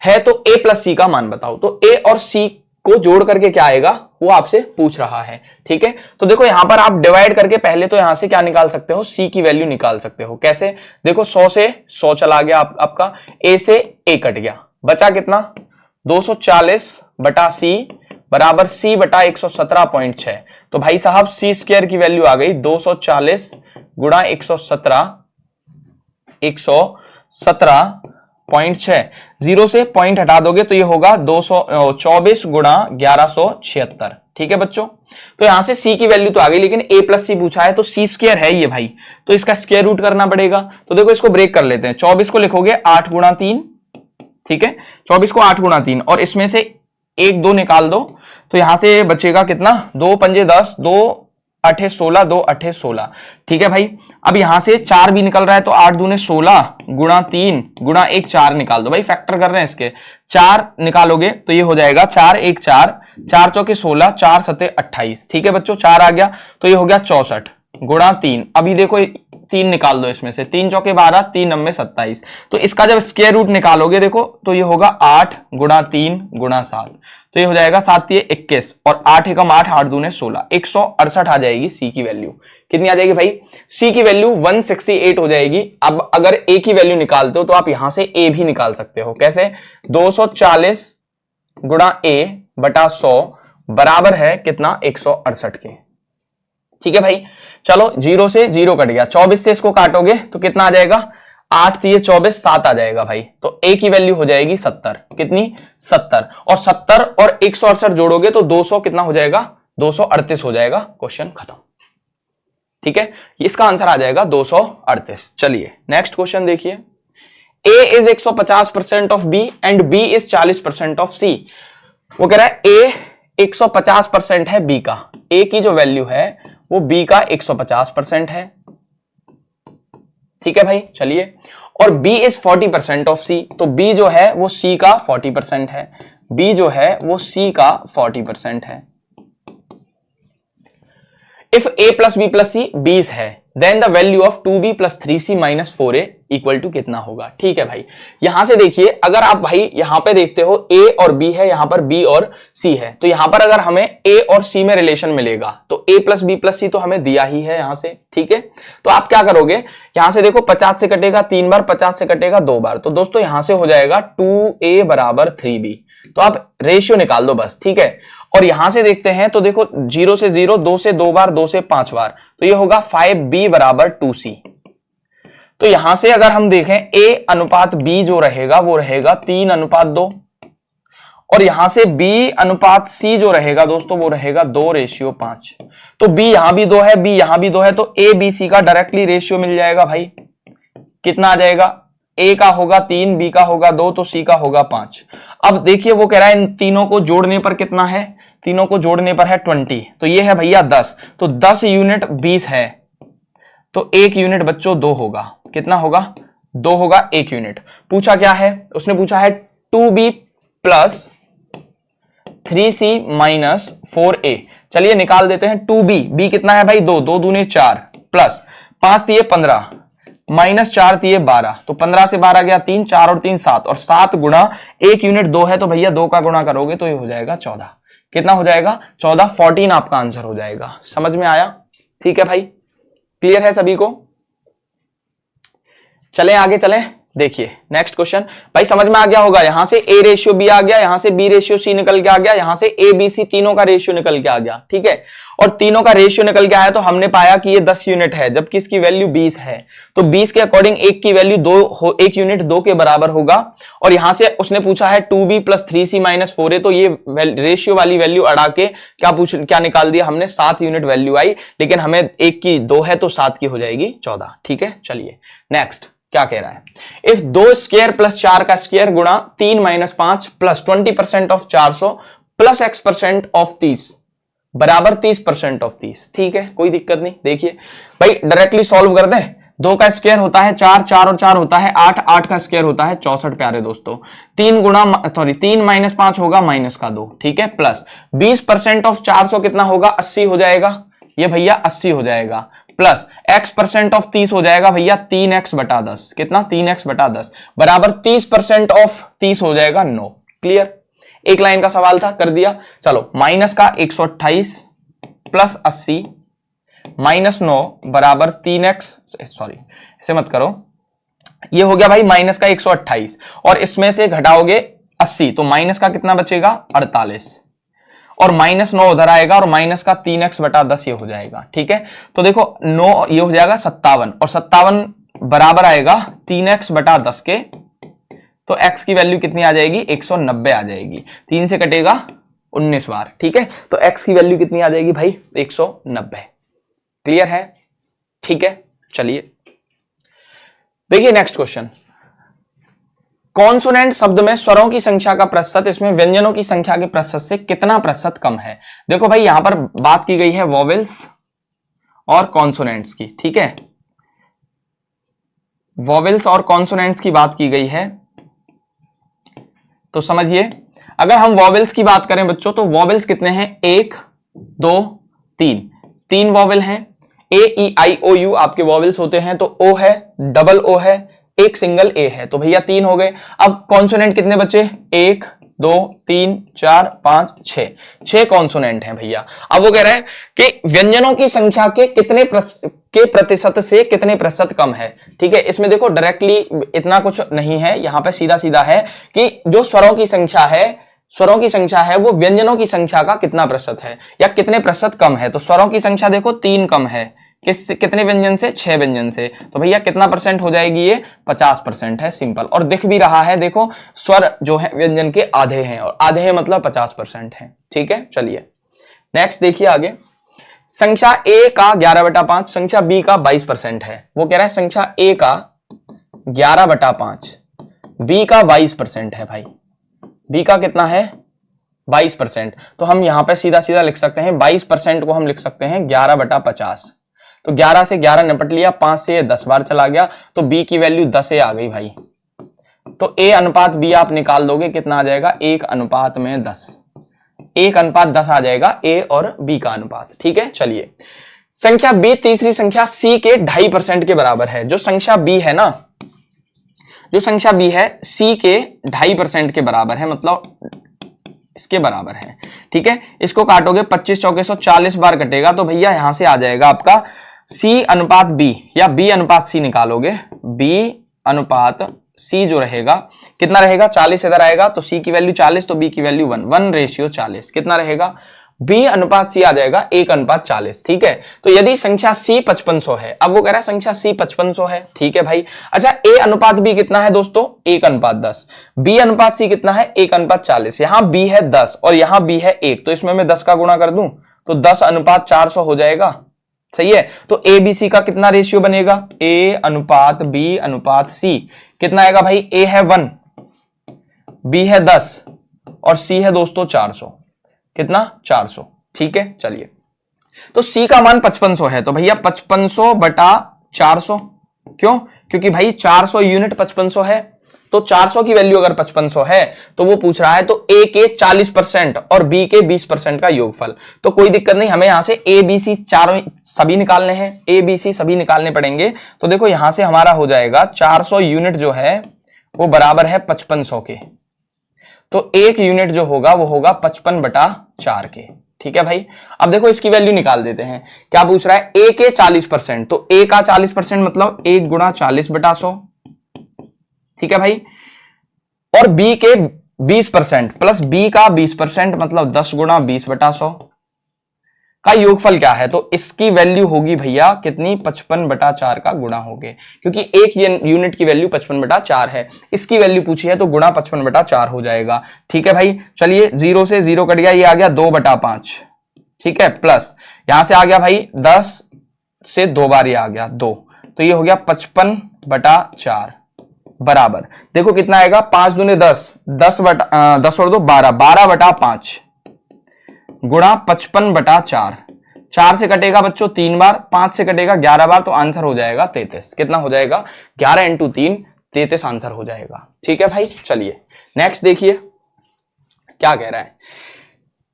है, तो a प्लस c का मान बताओ। तो a और c को जोड़ करके क्या आएगा वो आपसे पूछ रहा है। ठीक है, तो देखो यहां पर आप डिवाइड करके पहले तो यहां से क्या निकाल सकते हो, c की वैल्यू निकाल सकते हो। कैसे, देखो 100 से 100 चला गया आपका, a से a कट गया, बचा कितना, 240/c बराबर सी बटा 117.6। तो भाई साहब सी स्क्वायर की वैल्यू आ गई 240 गुणा 117.6। जीरो से पॉइंट हटा दोगे तो ये होगा 224 गुणा 1176। ठीक है बच्चों, तो यहां से सी की वैल्यू तो आ गई, लेकिन ए प्लस सी पूछा है तो सी स्क्वायर है ये भाई, तो इसका स्क्वायर रूट करना पड़ेगा। तो देखो इसको ब्रेक कर लेते हैं। 24 को लिखोगे 8 गुणा 3, ठीक है, 24 को 8 गुणा 3, और इसमें से 1 2 निकाल दो तो यहां से बचेगा कितना, 2 पंजे 10, 2 8 16, 2 8 16। ठीक है भाई, अब यहां से 4 भी निकल रहा है तो 8 दूने 16 गुणा 3 गुणा 1 4 निकाल दो। भाई फैक्टर कर रहे हैं इसके, 4 निकालोगे तो ये हो जाएगा 4 1 4, 4 चौके 16, 4 सते 28। ठीक है बच्चों, 4 आ गया तो ये हो गया 64 गुणा 3। अभी देखो 3 निकाल दो इसमें से, 3 चौके 12, 3 नम्बे 27। तो इसका जब स्क्वायर रूट निकालोगे देखो तो ये होगा 8 गुणा 3 गुणा 7, तो ये हो जाएगा 7 ये 21 और 8 एकम 8, 8 दूने 16, 168 आ जाएगी सी की वैल्यू। कितनी आ जाएगी भाई, सी की वैल्यू 168 हो जाएगी। अब अगर ए की वैल्यू निकालते हो तो आप यहां से ए भी निकाल सकते हो। कैसे, 240 गुणा ए बटा 100 बराबर है कितना, 168 के। ठीक है भाई, चलो जीरो से जीरो कट गया, 24 से इसको काटोगे तो कितना आ जाएगा, 8 3 24, 7 आ जाएगा भाई। तो ए की वैल्यू हो जाएगी 70। कितनी, 70, और 70 और 168 जोड़ोगे तो 200 कितना हो जाएगा, 238 हो जाएगा। क्वेश्चन खत्म। ठीक है, इसका आंसर आ जाएगा 238। चलिए नेक्स्ट क्वेश्चन देखिए। A is 150% of B and B is 40% of C. वो कह रहा है ए 150% है बी का, ए की जो वैल्यू है वो बी का 150% है। ठीक है भाई, चलिए, और b इज 40% ऑफ सी, तो b जो है वो c का 40% है, b जो है वो c का 40% है। If a plus B plus C 20 है, then the value of 2b plus 3c minus 4a equal to कितना होगा। ठीक है भाई, यहां से देखिए, अगर आप भाई यहां पे देखते हो a और b है, यहां पर b और c है, तो यहां पर अगर हमें a और c में रिलेशन मिलेगा तो a प्लस बी प्लस सी तो हमें दिया ही है यहां से। ठीक है, तो आप क्या करोगे, यहां से देखो 50 से कटेगा 3 बार, 50 से कटेगा 2 बार, तो दोस्तों यहां से हो जाएगा 2a बराबर 3b। तो आप रेशियो निकाल दो बस। ठीक है, और यहां से देखते हैं तो देखो 0 से 0, 2 से 2 बार, 2 से 5 बार, तो ये होगा 5b बराबर 2c। तो यहां से अगर हम देखें a अनुपात b जो रहेगा वो रहेगा 3:2, और यहां से b अनुपात c जो रहेगा दोस्तों वो रहेगा 2:5। तो b यहां भी 2 है, b यहां भी 2 है, तो a b c का डायरेक्टली रेशियो मिल जाएगा भाई। कितना आ जाएगा, a का होगा 3, b का होगा 2, तो c का होगा 5। अब देखिए वो कह रहा है इन तीनों को जोड़ने पर कितना है, तीनों को जोड़ने पर है 20, तो ये है भैया 10, तो 10 यूनिट 20 है, तो 1 यूनिट बच्चों 2 होगा। कितना होगा, 2 होगा 1 यूनिट। पूछा क्या है, उसने पूछा है 2b plus 3c minus 4a। चलिए निकाल देते हैं 2b, b कितना है भाई 2, 2 दूने 4, प्लस 5 दिए 15 माइनस 4 दिए 12, तो 15 से 12 गया 3, 4 और 3 7, और 7 गुणा 1 यूनिट 2 है, तो भैया 2 का गुणा करोगे तो ये हो जाएगा 14। कितना हो जाएगा, 14, 14 आपका आंसर हो जाएगा। समझ में आया, ठीक है भाई, क्लियर है सभी को। चलें आगे चलें, देखिए नेक्स्ट क्वेश्चन। भाई समझ में आ गया होगा, यहां से a रेशियो b आ गया, यहां से b रेशियो c निकल के आ गया, यहां से a b c तीनों का रेशियो निकल के आ गया। ठीक है, और तीनों का रेशियो निकल के आया तो हमने पाया कि ये 10 यूनिट है, जबकि इसकी वैल्यू 20 है, तो 20 के अकॉर्डिंग 1 की वैल्यू 1 यूनिट 2 के बराबर होगा। और यहां से उसने पूछा है 2b plus 3c minus 4a, तो ये रेशियो वाली वैल्यू अड़ा के क्या निकाल दिया हमने, 7 यूनिट वैल्यू आई, लेकिन हमें 1 की 2 है तो 7 की हो जाएगी 14। ठीक है, चलिए नेक्स्ट क्या कह रहा है, इफ 2 स्क्वायर प्लस 4 का स्क्वायर गुणा 3 minus 5 plus 20% of 400 plus x% of 30 बराबर 30% ऑफ 30। ठीक है, कोई दिक्कत नहीं। देखिए भाई डायरेक्टली सॉल्व कर दें, 2 का स्क्वायर होता है 4, 4 और 4 होता है 8, 8 का स्क्वायर होता है 64 प्यारे दोस्तों। 3 माइनस 5 होगा माइनस का 2, ठीक है, प्लस 20% ऑफ 400 कितना होगा, 80 हो जाएगा, ये भैया 80 हो जाएगा, प्लस x% ऑफ 30 हो जाएगा भैया 3x बटा 10। कितना, 3x बटा 10 बराबर 30% ऑफ 30 हो जाएगा 9। क्लियर, एक लाइन का सवाल था, कर दिया। चलो माइनस का 128 प्लस 80 माइनस 9 बराबर 3x, सॉरी ऐसे मत करो, ये हो गया भाई माइनस का 128, और इसमें से घटाओगे 80 तो माइनस का कितना बचेगा 48, और -9 उधर आएगा और माइनस का 3x बटा 10 ये हो जाएगा। ठीक है, तो देखो 9 ये हो जाएगा 57 और 57 बराबर आएगा 3x बटा 10 के, तो x की वैल्यू कितनी आ जाएगी 190 आ जाएगी। 3 से कटेगा 19 बार। ठीक है, तो x की वैल्यू कितनी आ जाएगी भाई 190। क्लियर है? ठीक है, चलिए देखिए नेक्स्ट क्वेश्चन। कॉन्सोनेंट शब्द में स्वरों की संख्या का प्रतिशत इसमें व्यंजनों की संख्या के प्रतिशत से कितना प्रतिशत कम है? देखो भाई यहां पर बात की गई है वॉवेल्स और कॉन्सोनेंट्स की। ठीक है, वॉवेल्स और कॉन्सोनेंट्स की बात की गई है, तो समझिए अगर हम वॉवेल्स की बात करें बच्चों तो वॉवेल्स कितने हैं 1 2 3 वॉवेल हैं। ए ई आई ओ यू आपके वॉवेल्स होते हैं, तो ओ है, डबल ओ है, एक सिंगल ए है, तो भैया 3 हो गए। अब कॉन्सोनेंट कितने बचे 1 2 3 4 5 6 कॉन्सोनेंट हैं भैया। अब वो कह रहे हैं कि व्यंजनों की संख्या के कितने प्रतिशत से कितने प्रतिशत कम है। ठीक है, इसमें देखो डायरेक्टली इतना कुछ नहीं है, यहां पे सीधा सीधा है कि जो स्वरों की संख्या है वो व्यंजनों की संख्या का कितना प्रतिशत है या कितने प्रतिशत कम है। तो स्वरों की संख्या देखो 3 कम है, कितने व्यंजन से 6 व्यंजन से, तो भैया कितना परसेंट हो जाएगी ये 50% है। सिंपल, और दिख भी रहा है देखो स्वर जो है व्यंजन के आधे हैं और आधे हैं मतलब 50% है। ठीक है, चलिए नेक्स्ट देखिए आगे। संख्या ए का 11/5 संख्या बी का 22% है। वो कह रहा है संख्या ए का 11/5 बी का 22% है भाई। बी का कितना है 22%, तो हम यहां पे सीधा सीधा लिख सकते हैं 22% को हम लिख सकते हैं 11/50। तो 11 से 11 निपट लिया, 5 से 10 बार चला गया, तो बी की वैल्यू 10 आ गई भाई। तो ए अनुपात बी आप निकाल दोगे कितना आ जाएगा 1:10। 1:10 आ जाएगा ए और बी का अनुपात। ठीक है, चलिए संख्या बी तीसरी संख्या सी के 2.5% के बराबर है। जो संख्या बी है ना, जो संख्या बी है सी के 2.5% के बराबर है, मतलब इसके बराबर है। ठीक है, इसको काटोगे 25 चौके 140 बार कटेगा, तो भैया यहां से आ जाएगा आपका सी अनुपात बी या बी अनुपात सी निकालोगे, बी अनुपात सी जो रहेगा कितना रहेगा 40 इधर आएगा, तो सी की वैल्यू 40 तो बी की वैल्यू 1:40 कितना रहेगा बी अनुपात सी आ जाएगा 1:40। ठीक है, तो यदि संख्या सी 5500 है, अब वो कह रहा है संख्या सी 5500 है। ठीक है भाई, अच्छा ए अनुपात बी कितना है दोस्तों 1:10, बी अनुपात सी कितना है 1:40। यहां बी है 10 और यहां बी है 1, तो इसमें मैं 10 का गुणा कर दूं तो 10:400 हो जाएगा। सही है, तो ए बी सी का कितना रेशियो बनेगा ए अनुपात बी अनुपात सी कितना आएगा भाई, ए है 1, बी है 10 और सी है दोस्तों 400, कितना 400। ठीक है, चलिए तो सी का मान 5500 है, तो भैया 5500/400, क्यों, क्योंकि भाई 400 यूनिट 5500 है, तो 400 की वैल्यू अगर 5500 है तो वो पूछ रहा है तो ए के 40% और बी के 20% का योगफल। तो कोई दिक्कत नहीं, हमें यहां से ए बी सी चारों सभी निकालने हैं, ए बी सी सभी निकालने पड़ेंगे। तो देखो यहां से हमारा हो जाएगा 400 यूनिट जो है वो बराबर है 5500 के, तो 1 यूनिट जो होगा वो होगा 55/4 के। ठीक है भाई, अब देखो इसकी वैल्यू निकाल देते हैं। क्या पूछ रहा है ए के 40%, तो ए का 40% मतलब 1 × 40/100। ठीक है भाई, और बी के 20% प्लस बी का 20% मतलब 10 × 20/100 का योगफल क्या है, तो इसकी वैल्यू होगी भैया कितनी 55/4 का गुणा हो गए, क्योंकि एक यूनिट की वैल्यू 55/4 है, इसकी वैल्यू पूछी है तो गुणा 55/4 हो जाएगा। ठीक है भाई, चलिए 0 से 0 कट गया, ये आ गया 2/5। ठीक है, प्लस यहां से आ गया भाई 10 से 2 बार ये आ गया 2, तो ये हो गया 55/4 बराबर, देखो कितना आएगा 5 दूने 10, 10 और 2 12, 12/5 गुणा 55/4। 4 से कटेगा बच्चों 3 बार, 5 से कटेगा 11 बार, तो आंसर हो जाएगा 33। कितना हो जाएगा 11 × 3 33 आंसर हो जाएगा। ठीक है भाई, चलिए नेक्स्ट देखिए क्या कह रहा है।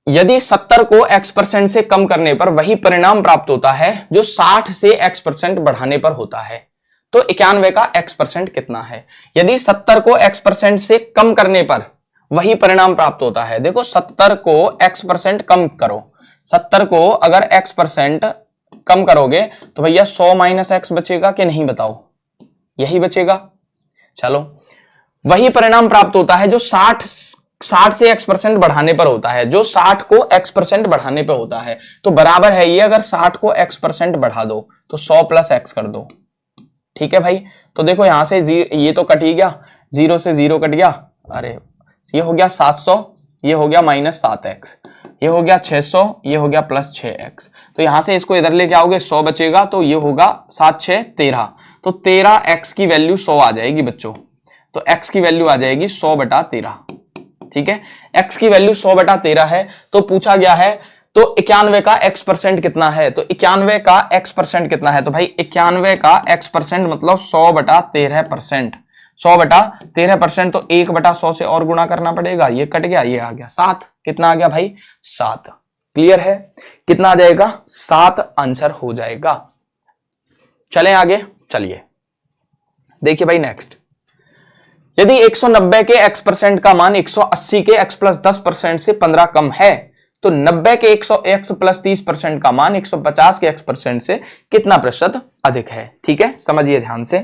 यदि 70 को x% से कम करने पर वही परिणाम प्राप्त होता है जो 60 से x% बढ़ाने पर होता है, तो 91 का x% कितना है। यदि 70 को x% से कम करने पर वही परिणाम प्राप्त होता है, देखो 70 को x% कम करो, 70 को अगर x% कम करोगे तो भैया 100 - x बचेगा कि नहीं, बताओ, यही बचेगा। चलो, वही परिणाम प्राप्त होता है जो 60 60 से x% बढ़ाने पर होता है, जो 60 को x% बढ़ाने पे होता है। तो बराबर है ये, अगर 60 को x% बढ़ा दो तो 100 प्लस x कर दो। ठीक है भाई, तो देखो यहां से ये तो कट ही गया, 0 से 0 कट गया, अरे ये हो गया 700, ये हो गया -7x, ये हो गया 600, ये हो गया +6x। तो यहां से इसको इधर लेके आओगे 100 बचेगा, तो ये होगा 7 6 13, तो 13x की वैल्यू 100 आ जाएगी बच्चों। तो x की वैल्यू आ जाएगी 100/13। ठीक है, x की वैल्यू 100/13 है। तो पूछा गया है तो 91 का x% कितना है, तो 91 का x% कितना है, तो भाई 91 का x% मतलब 100/13%। 100/13%, तो 1/100 से और गुणा करना पड़ेगा, ये कट गया, ये आ गया 7। कितना आ गया भाई 7। क्लियर है, कितना आ जाएगा 7 आंसर हो जाएगा। चलें आगे, चलिए देखिए भाई नेक्स्ट, यदि 190 के x% का मान 180 के x + 10% से 15 कम है, तो 90 के x + 30% का मान 150 के x% से कितना प्रतिशत अधिक है। ठीक है, समझिए ध्यान से।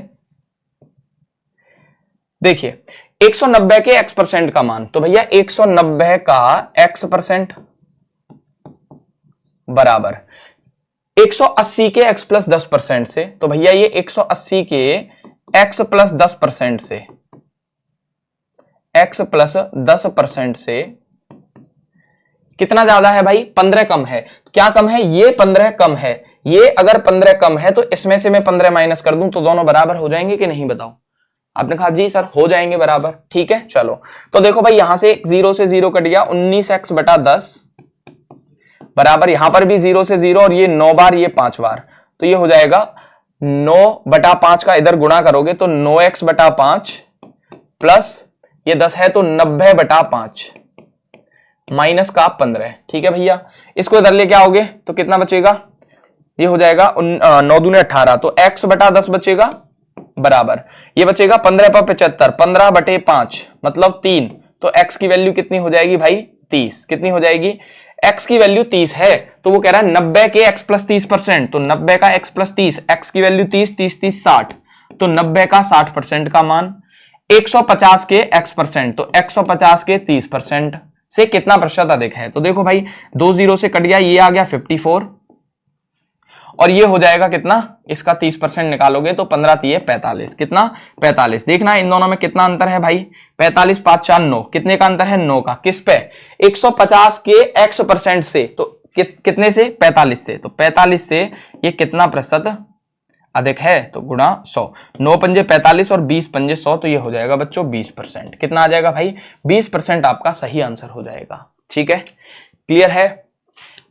देखिए 190 के x% का मान, तो भैया 190 का x% बराबर 180 के x + 10% से, तो भैया ये 180 के x + 10% से, x + 10% से कितना ज्यादा है भाई 15 कम है। क्या कम है, ये 15 कम है। ये अगर 15 कम है तो इसमें से मैं 15 माइनस कर दूं तो दोनों बराबर हो जाएंगे कि नहीं, बताओ। आपने कहा जी सर हो जाएंगे बराबर। ठीक है, चलो तो देखो भाई यहां से 0 से 0 कट गया, 19x/10 बराबर, यहां पर भी 0 से 0 और ये 9 बार, ये 5 बार, तो ये हो जाएगा 9/5 का इधर गुणा करोगे तो 9x/5 प्लस ये 10 है तो 90/5 माइनस का 15। ठीक है भैया, इसको इधर लेके आओगे तो कितना बचेगा, ये हो जाएगा 9 दूने 18, तो x/10 बचेगा बराबर, ये बचेगा 15 पर 75, 15/5 मतलब 3, तो x की वैल्यू कितनी हो जाएगी भाई 30। कितनी हो जाएगी, x की वैल्यू 30 है, तो वो कह रहा है 90 के x + 30%, तो 90 का x + 30, x की वैल्यू 30 30 30 60, तो 90 का 60% का मान 150 के x%, तो 150 के 30% से कितना प्रतिशत अधिक है। तो देखो भाई 2 0 से कट गया, ये आ गया 54 और ये हो जाएगा कितना, इसका 30% निकालोगे तो 15 3 45, कितना 45। देखना इन दोनों में कितना अंतर है भाई, 45 5 4 9, कितने का अंतर है 9 का। किस पे, 150 के x% से, तो कितने से 45 से, तो 45 से ये कितना प्रतिशत अधिक है, तो गुणा 100, 9 पंजे 45 और 20 पंजे 100, तो ये हो जाएगा बच्चों 20%। कितना आ जाएगा भाई 20% आपका सही आंसर हो जाएगा। ठीक है, क्लियर है,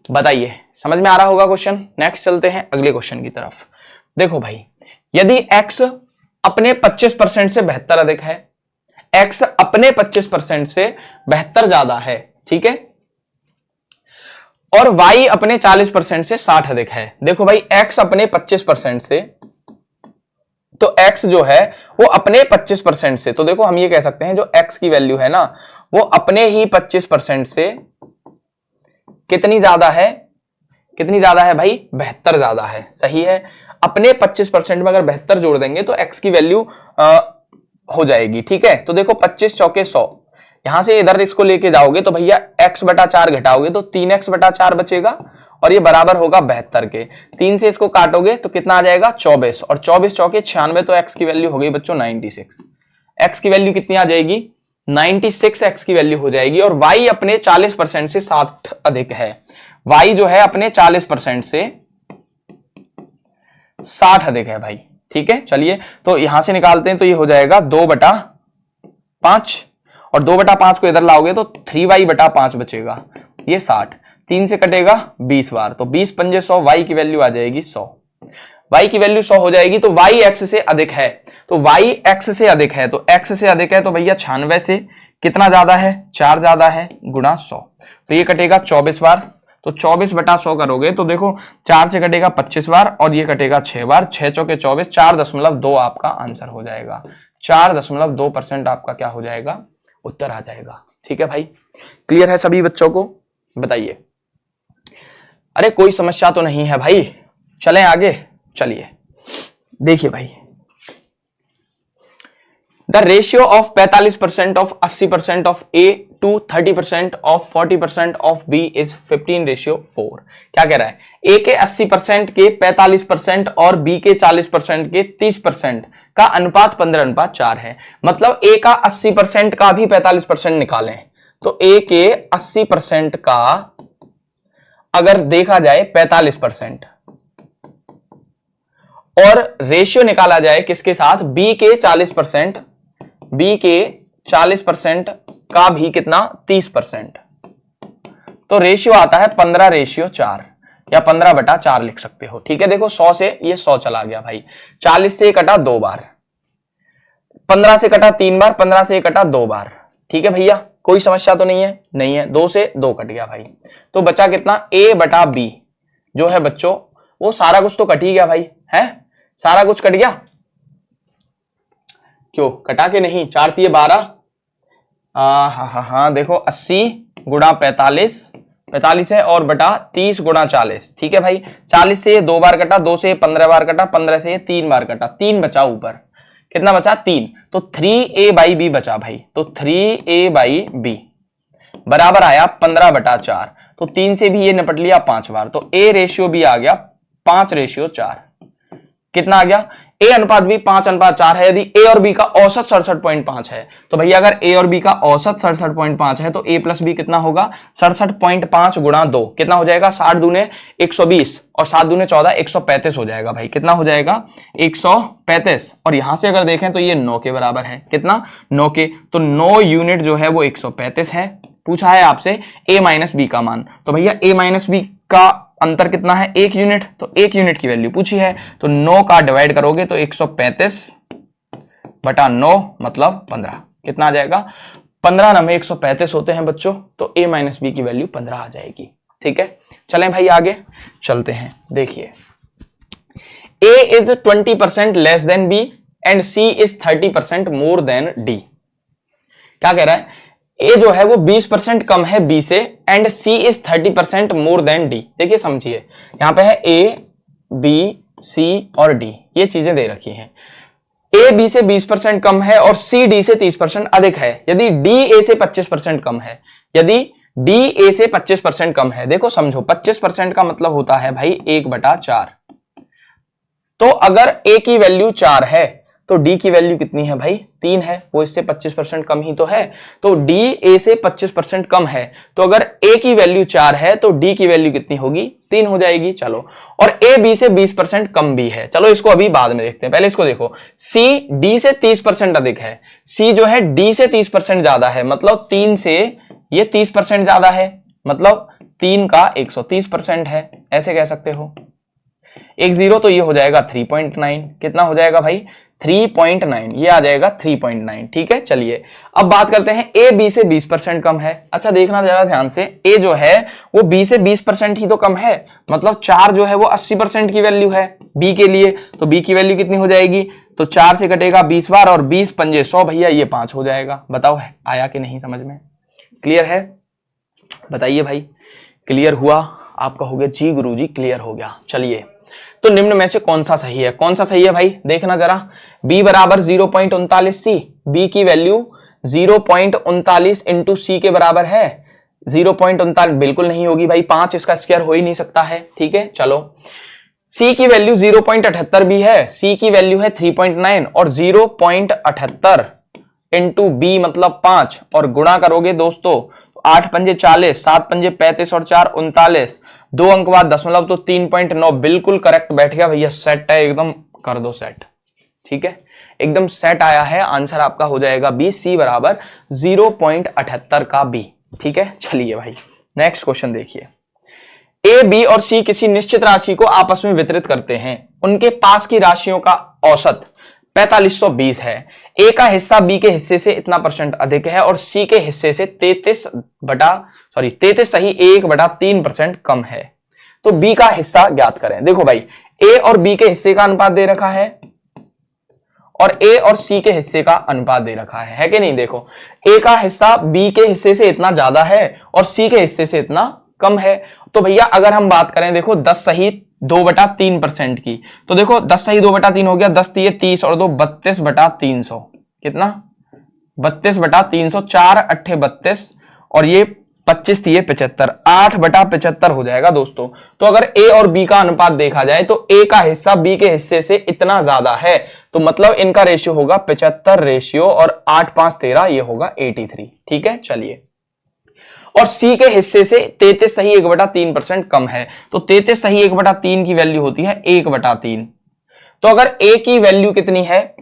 बताइए समझ में आ रहा होगा क्वेश्चन। नेक्स्ट चलते हैं अगले क्वेश्चन की तरफ। देखो भाई यदि x अपने 25% से 72 अधिक है, x अपने 25% से 72 ज्यादा है, ठीक है, और y अपने 40% से 60 अधिक है। देखो भाई x अपने 25% से, तो x जो है वो अपने 25% से, तो देखो हम ये कह सकते हैं जो x की वैल्यू है ना वो अपने ही 25% से कितनी ज्यादा है, कितनी ज्यादा है भाई 72 ज्यादा है। सही है, अपने 25% में अगर 72 जोड़ देंगे तो x की वैल्यू हो जाएगी। ठीक है, तो देखो 25 चौके 100, यहां से इधर इसको लेके जाओगे तो भैया x/4 घटाओगे तो 3x/4 बचेगा और ये बराबर होगा 72 के। 3 से इसको काटोगे तो कितना आ जाएगा 24 और 24 चौके 96, तो x की वैल्यू हो गई बच्चों 96। x की वैल्यू कितनी आ जाएगी 96 x की वैल्यू हो जाएगी। और y अपने 40% से 60 अधिक है, y जो है अपने 40% से 60 अधिक है भाई। ठीक है, चलिए तो यहां से निकालते हैं तो ये हो जाएगा 2/5 और 2/5 को इधर लाओगे तो 3y/5 बचेगा, ये 60, 3 से कटेगा 20 बार, तो 20 पंजे 100, y की वैल्यू आ जाएगी 100। y की वैल्यू 100 हो जाएगी, तो y x से अधिक है, तो y x से अधिक है, तो x से अधिक है तो भैया 96 से कितना ज्यादा है 4 ज्यादा है, गुणा 100, तो ये कटेगा 24 बार, तो 24/100 करोगे तो देखो 4 से कटेगा 25 बार और ये कटेगा 6 बार, 6 चौके 24, 4.2 आपका आंसर हो जाएगा। 4.2% आपका क्या हो जाएगा, उत्तर आ जाएगा। ठीक है भाई, क्लियर है सभी बच्चों को, बताइए। अरे कोई समस्या तो नहीं है भाई, चलें आगे। चलिए देखिए भाई the ratio of 45% of 80% of A to 30% of 40% of B is 15:4। क्या कह रहा है? ए के 80% के 45% और बी के 40% के 30% का अनुपात 15:4 है। मतलब ए का 80% का भी 45% निकालें तो ए के 80% का अगर देखा जाए 45% और रेशियो निकाला जाए किसके साथ? बी के 40%, बी के 40% का भी कितना? 30%। तो रेशियो आता है 15:4 या 15/4 लिख सकते हो। ठीक है, देखो 100 से ये 100 चला गया भाई, 40 से कटा 2 बार, 15 से कटा 3 बार, 15 से कटा 2 बार। ठीक है भैया, कोई समस्या तो नहीं है? नहीं है। 2 से 2 कट गया भाई, तो बचा कितना? a/b जो है बच्चों वो सारा कुछ तो कट ही गया भाई, है सारा कुछ कट गया। क्यों कटा के नहीं? 4 × 12, हाँ देखो 80 × 45 है और बटा 30 × 40। ठीक है भाई, 40 से 2 बार कटा, 2 से 15 बार कटा, 15 से 3 बार कटा, 3 बचा ऊपर। कितना बचा? 3। तो 3a/b बचा भाई, तो 3a/b बराबर आया 15/4। तो 3 से भी ये निपट लिया 5 बार, तो a/b आ गया 5:4। कितना आ गया? ए अनुपात बी 5:4 है। यदि ए और बी का औसत 67.5 है तो भैया अगर ए और बी का औसत 67.5 है तो ए प्लस बी कितना होगा? 67.5 × 2 कितना हो जाएगा? 60 दूने 120 और 7 दूने 14, 135 हो जाएगा भाई। कितना हो जाएगा? 135। और यहां से अगर देखें तो ये 9 के बराबर है। कितना? 9 के। तो 9 यूनिट जो है वो 135 है। पूछा है आपसे a माइनस बी का मान, तो भैया a माइनस बी का अंतर कितना है? 1 यूनिट। तो 1 यूनिट की वैल्यू पूछी है, तो 9 का डिवाइड करोगे तो 135/9 मतलब 15। कितना आ जाएगा? 15 9 135 होते हैं बच्चों, तो a माइनस बी की वैल्यू 15 आ जाएगी। ठीक है, चलें भाई आगे चलते हैं। देखिए a is 20% less then b and c is 30% more then d। क्या कह रहा है? ए जो है वो 20% कम है बी से and C is 30% more than D. देखिए समझिए, यहां पे है ए, बी, सी और डी, ये चीजें दे रखी हैं। ए बी से 20% कम है और सी डी से 30% अधिक है यदि डी ए से 25% कम है। यदि डी ए से 25% कम है, देखो समझो 25% का मतलब होता है भाई 1/4। तो अगर ए की वैल्यू 4 है तो डी की वैल्यू कितनी है भाई? 3 है, वो इससे 25% कम ही तो है। तो डी ए से 25% कम है, तो अगर ए की वैल्यू 4 है तो डी की वैल्यू कितनी होगी? 3 हो जाएगी। चलो, और ए बी से 20% कम भी है। चलो इसको अभी बाद में देखते हैं, पहले इसको देखो। सी डी से 30% अधिक है, सी जो है डी से 30% ज्यादा है, मतलब 3 से ये 30% ज्यादा है, मतलब 3 का 130% है, ऐसे कह सकते हो। 1 0 तो ये हो जाएगा 3.9। कितना हो जाएगा भाई? 3.9, ये आ जाएगा 3.9। ठीक है, चलिए अब बात करते हैं ए बी से 20% कम है। अच्छा देखना जरा ध्यान से, ए जो है वो बी से 20% ही तो कम है, मतलब 4 जो है वो 80% की वैल्यू है बी के लिए, तो बी की वैल्यू कितनी हो जाएगी? तो 4 से कटेगा 20 बार और 20 पंजे 100 भैया, ये 5 हो जाएगा। बताओ है आया कि नहीं समझ में? क्लियर है? बताइए भाई, क्लियर हुआ? आप कहोगे जी गुरुजी क्लियर हो गया। चलिए, तो निम्न में से कौन सा सही है? कौन सा सही है भाई? देखना जरा। b बराबर 0.39 सी, b की वैल्यू 0.39 इंटू सी के बराबर है। 0.39 बिल्कुल नहीं होगी भाई, 5 इसका स्क्वायर हो ही नहीं सकता है। ठीक है, चलो c की वैल्यू 0.78 भी है, c की वैल्यू है 3.9 और 0.78 इंटू बी मतलब 5 और गुणा करोगे दोस्तों 8 पंजे 40, 7 पंजे 35 और 4 39, 2 अंक बाद दशमलव तो 3.9 बिल्कुल करेक्ट बैठ गया भैया, सेट है एकदम, कर दो सेट। ठीक है, एकदम सेट आया है, आंसर आपका हो जाएगा बी, सी बराबर 0.78 का बी। ठीक है, चलिए भाई नेक्स्ट क्वेश्चन देखिए। ए बी और सी किसी निश्चित राशि को आपस में वितरित करते हैं, उनके पास की राशियों का औसत 4520 है। ए का हिस्सा बी के हिस्से से इतना % अधिक है और सी के हिस्से से 33 सही 1/3% कम है, तो बी का हिस्सा ज्ञात करें। देखो भाई, ए और बी के हिस्से का अनुपात दे रखा है और ए और सी के हिस्से का अनुपात दे रखा है कि नहीं? देखो ए का हिस्सा बी के हिस्से से इतना ज्यादा है और सी के हिस्से से इतना कम है। तो भैया अगर हम बात करें, देखो 10 सही 2/3% की, तो देखो 10 सही 2/3 हो गया, 10 3 30 और 2 32/300। कितना 32/300, 4 अट्ठे 32 और ये 25 थी 75, 8/75 हो जाएगा दोस्तों। तो अगर ए और बी का अनुपात देखा जाए तो ए का हिस्सा बी के हिस्से से इतना ज्यादा है, तो मतलब इनका रेशियो होगा 75 रेशियो और 8 5 13, ये होगा 83। ठीक है, चलिए। और सी के हिस्से से 33 सही 1/3% कम है, तो 33 सही 1/3 की वैल्यू होती है 1/3। तो अगर ए की वैल्यू कितनी है,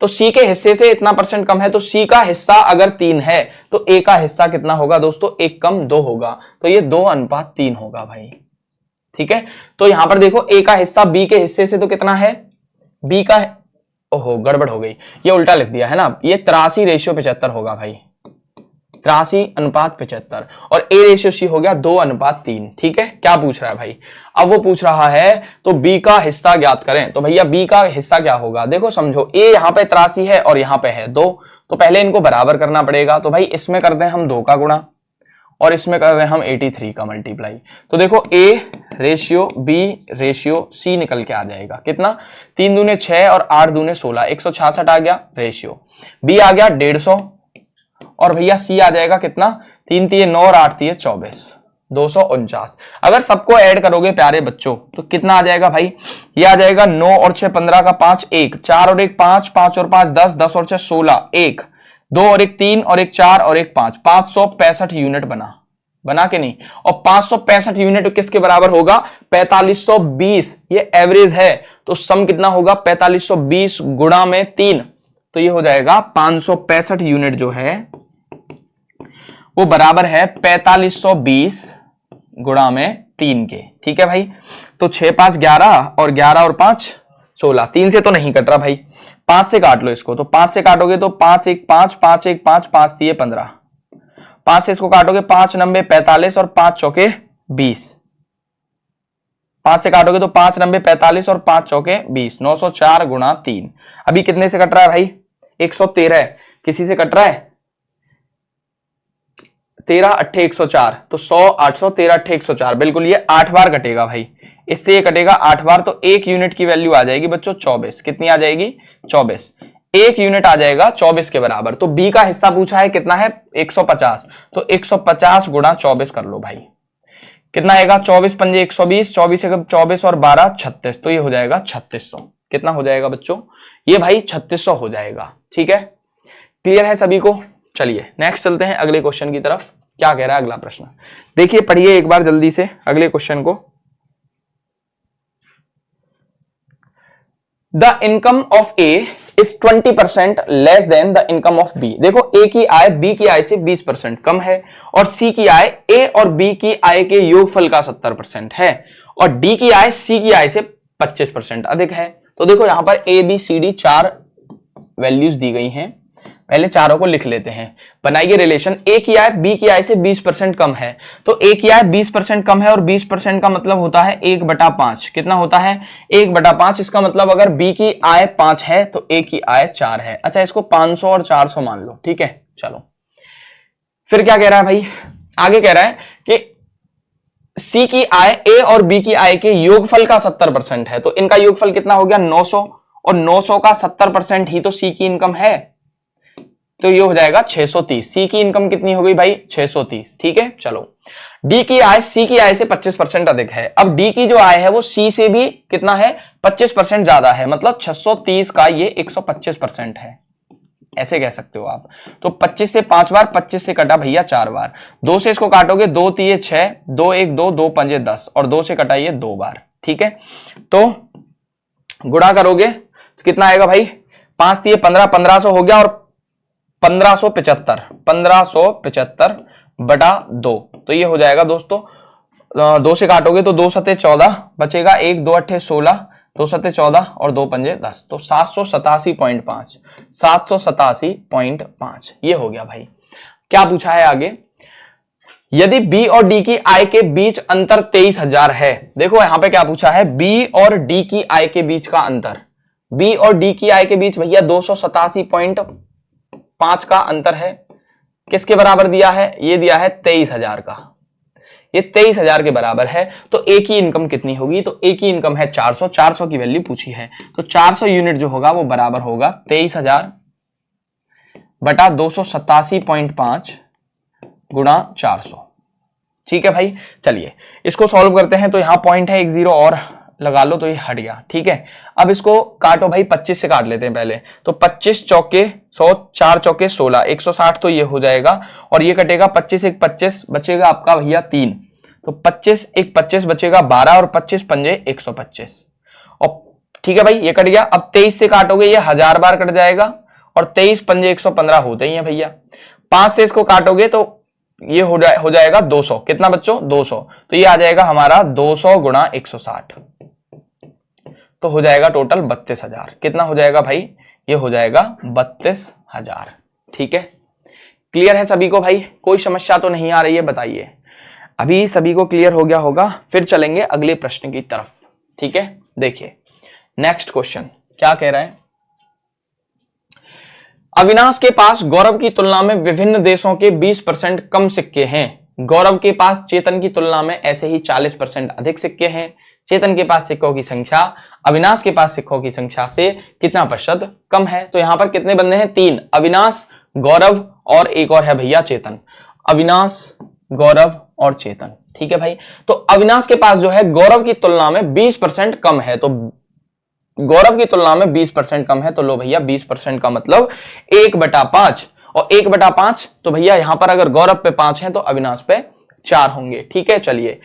तो सी के हिस्से से इतना परसेंट कम है, तो सी का हिस्सा अगर 3 है तो ए का हिस्सा कितना होगा दोस्तों, 1 कम 2 होगा, तो ये 2:3 होगा भाई। ठीक है, तो यहां पर देखो ए का हिस्सा बी के हिस्से से तो कितना है, बी का, ओहो गड़बड़ हो गई, ये उल्टा लिख दिया है ना, ये 83 रेशियो 75 होगा भाई, 83:75, और ए रेशियो सी हो गया 2:3। ठीक है, क्या पूछ रहा है भाई, अब वो पूछ रहा है तो बी का हिस्सा ज्ञात करें। तो भैया बी का हिस्सा क्या होगा, देखो समझो, ए यहां पे 83 है और यहां पे है 2, तो पहले इनको बराबर करना पड़ेगा। तो भाई इसमें करते हैं हम 2 का गुणा और इसमें कर रहे हैं हम 83 का मल्टीप्लाई। तो देखो A ratio B ratio C निकल के आ जाएगा कितना, 3 दूने 6 और 8 दूने 16, 166 आ गया रेशियो। बी आ गया 150 और भैया सी आ जाएगा कितना, 3 3 9 और 8 3 24, 249। अगर सबको ऐड करोगे प्यारे बच्चों तो कितना आ जाएगा भाई, ये आ जाएगा 9 और 6 15 का 5, 1 4 और 1 5, 5 और 5 10, 10 और 6 16, 1 2 और 1 3 और 1 4 और 1 5, 565 यूनिट बना के नहीं। और 565 यूनिट किसके बराबर होगा, 4520, ये एवरेज है, तो सम कितना होगा 4520 गुणा में 3, तो ये हो जाएगा 565 यूनिट जो है वो बराबर है 4520 गुणा में 3 के। ठीक है भाई, तो 6 5 11 और 11 और 5 16, 3 से तो नहीं कट रहा भाई, 5 से काट लो इसको, तो 5 से काटोगे तो 5 1 5 5 1 5 5 3 15, 5 से इसको काटोगे 5 9 45 और 5 चौके 20, 5 से काटोगे तो 5 9 45 और 5 चौके 20, 904 गुणा 3। अभी कितने से कट रहा है भाई, 113, किसी से कट रहा है 13 अट्ठे 104, तो 100 800 13 अट्ठे 104, बिल्कुल ये 8 बार कटेगा भाई, इससे ये कटेगा 8 बार, तो 1 यूनिट की वैल्यू आ जाएगी बच्चों 24। कितनी आ जाएगी 24, 1 यूनिट आ जाएगा 24 के बराबर। तो बी का हिस्सा पूछा है कितना है 150, तो 150 गुणा 24 कर लो भाई, कितना आएगा 24 पंजे 120, 24 24 और 12 36, तो ये हो जाएगा 3600। कितना हो जाएगा बच्चों, ये भाई 3600 हो जाएगा। ठीक है, क्लियर है सभी को। चलिए नेक्स्ट चलते हैं अगले क्वेश्चन की तरफ। क्या कह रहा है अगला प्रश्न, देखिए पढ़िए एक बार जल्दी से अगले क्वेश्चन को। The income of A is 20% less than the income of B. देखो ए की आय बी की आय से 20% कम है, और सी की आय ए और बी की आय के योगफल का 70% है, और डी की आय सी की आय से 25% अधिक है। तो देखो यहां पर A B C D 4 values दी गई हैं, पहले चारों को लिख लेते हैं। बनाइए रिलेशन, ए की आय बी की आय से 20% कम है, तो ए की आय 20% कम है, और 20% का मतलब होता है 1/5। कितना होता है 1/5, इसका मतलब अगर बी की आय 5 है तो ए की आय 4 है। अच्छा, इसको 500 और 400 मान लो। ठीक है, चलो फिर क्या कह रहा है भाई, आगे कह रहा है कि सी की आय ए और बी की आय के योगफल का 70% है, तो इनका योगफल कितना हो गया 900, और 900 का 70% ही तो सी की इनकम है, तो ये हो जाएगा 630। सी की इनकम कितनी हो गई भाई 630। ठीक है, चलो डी की आय सी की आय से 25% अधिक है। अब डी की जो आय है वो सी से भी कितना है 25% ज्यादा है, मतलब 630 का ये 125% है, ऐसे कह सकते हो आप। तो 25 से 5 बार, 25 से कटा भैया 4 बार, 2 से इसको काटोगे 2 3 6, 2 1 2, 2 5 10, और 2 से कटाइए 2 बार। ठीक है, तो गुणा करोगे तो कितना आएगा भाई, 5 3 15, 1500 हो गया, और 1575 बटा 2, तो ये हो जाएगा दोस्तों 2 से काटोगे तो 2 सते 14 बचेगा, 1 2 अट्ठे 16, 2 सते 14 और 2 पंजे 10, तो 787.5, 787.5 ये हो गया भाई। क्या पूछा है आगे, यदि बी और डी की आय के बीच अंतर 23,000 है। देखो यहां पे क्या पूछा है, बी और डी की आय के बीच का अंतर, बी और डी की आय के बीच भैया 287.5 का अंतर है। किसके बराबर दिया है, ये दिया है 23,000 का, ये 23,000 के बराबर है। तो ए की इनकम कितनी होगी, तो ए की इनकम है 400, 400 की वैल्यू पूछी है, तो 400 यूनिट जो होगा वो बराबर होगा 23,000 बटा 287.5 गुणा 400। ठीक है भाई, चलिए इसको सॉल्व करते हैं। तो यहां पॉइंट है, एक जीरो और लगा लो तो ये हट गया। ठीक है, अब इसको काटो भाई, 25 से काट लेते हैं पहले। तो 25 चौके 100, 4 चौके 16, 160 तो ये हो जाएगा, और ये कटेगा 25 एक 25, बचेगा आपका भैया 3। तो 25 एक 25 बचेगा 12, और 25 पंजे 125। और ठीक है भाई, ये कट गया। अब 23 से काटोगे ये 1000 बार कट जाएगा, और 23 पंजे 115 होते ही है भैया। 5 से इसको काटोगे तो ये हो जाएगा 200। कितना बच्चों? 200। तो ये आ जाएगा हमारा 200 गुणा 160, तो हो जाएगा टोटल 32,000। कितना हो जाएगा भाई? ये हो जाएगा 32,000। ठीक है, क्लियर है सभी को भाई? कोई समस्या तो नहीं आ रही है? बताइए। अभी सभी को क्लियर हो गया होगा। फिर चलेंगे अगले प्रश्न की तरफ। ठीक है, देखिए नेक्स्ट क्वेश्चन क्या कह रहा है। अविनाश के पास गौरव की तुलना में विभिन्न देशों के 20% कम सिक्के हैं। गौरव के पास चेतन की तुलना में ऐसे ही 40% अधिक सिक्के हैं। चेतन के पास सिक्कों की संख्या अविनाश के पास सिक्कों की संख्या से कितना प्रतिशत कम है? तो यहां पर कितने बंदे हैं? 3, अविनाश, गौरव और एक और है भैया चेतन। अविनाश, गौरव और चेतन। ठीक है भाई, तो अविनाश के पास जो है गौरव की तुलना में 20% कम है। तो गौरव की तुलना में 20% कम है, तो लो भैया 20% का मतलब 1/5, और 1/5 तो भैया यहां पर अगर गौरव पे 5 है तो अविनाश पे 4 होंगे। ठीक है, चलिए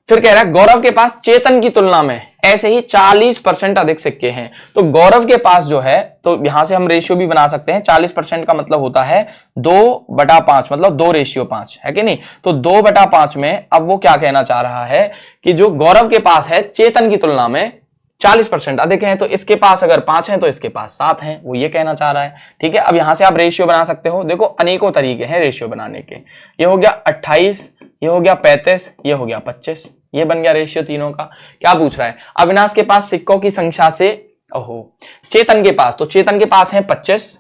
फिर कह रहा है गौरव के पास चेतन की तुलना में ऐसे ही 40% अधिक सिक्के हैं। तो गौरव के पास जो है, तो यहां से हम रेशियो भी बना सकते हैं। 40% का मतलब होता है 2/5, मतलब 2:5 है कि नहीं? तो 2/5 में अब वो क्या कहना चाह रहा है कि जो गौरव के पास है चेतन की तुलना में 40% अधिक है, तो इसके पास अगर 5 हैं तो इसके पास 7 हैं, वो ये कहना चाह रहा है। ठीक है, अब यहां से आप रेशियो बना सकते हो। देखो अनेकों तरीके हैं रेशियो बनाने के। ये हो गया 28, ये हो गया 35, ये हो गया 25, ये बन गया रेशियो तीनों का। क्या पूछ रहा है? अविनाश के पास सिक्कों की संख्या से, ओहो, चेतन के पास, तो चेतन के पास है 25,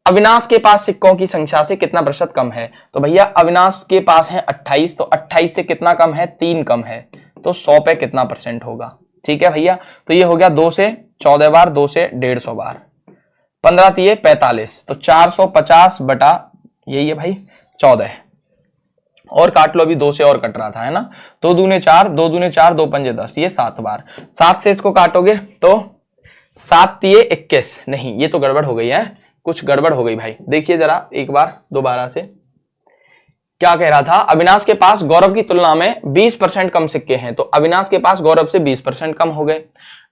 अविनाश के पास सिक्कों की संख्या से कितना प्रतिशत कम है? तो भैया अविनाश के पास है 28, तो 28 से कितना कम है? 3 कम है, तो 100 पे कितना % होगा? ठीक है भैया, तो ये हो गया 2 से 14 बार, 2 से 150 बार, 15 तिये 45, तो 450 बटा यही है भाई 14, और काट लो, अभी 2 से और कट रहा था, है ना? 2 दूने 4, 2 दूने 4, 2 पंजे 10, ये 7 बार। 7 से इसको काटोगे तो 7 तिये 21, नहीं ये तो गड़बड़ हो गई है, कुछ गड़बड़ हो गई भाई। देखिए जरा एक बार दोबारा से, क्या कह रहा था? अविनाश के पास गौरव की तुलना में 20% कम सिक्के हैं, तो अविनाश के पास गौरव से 20% कम हो गए।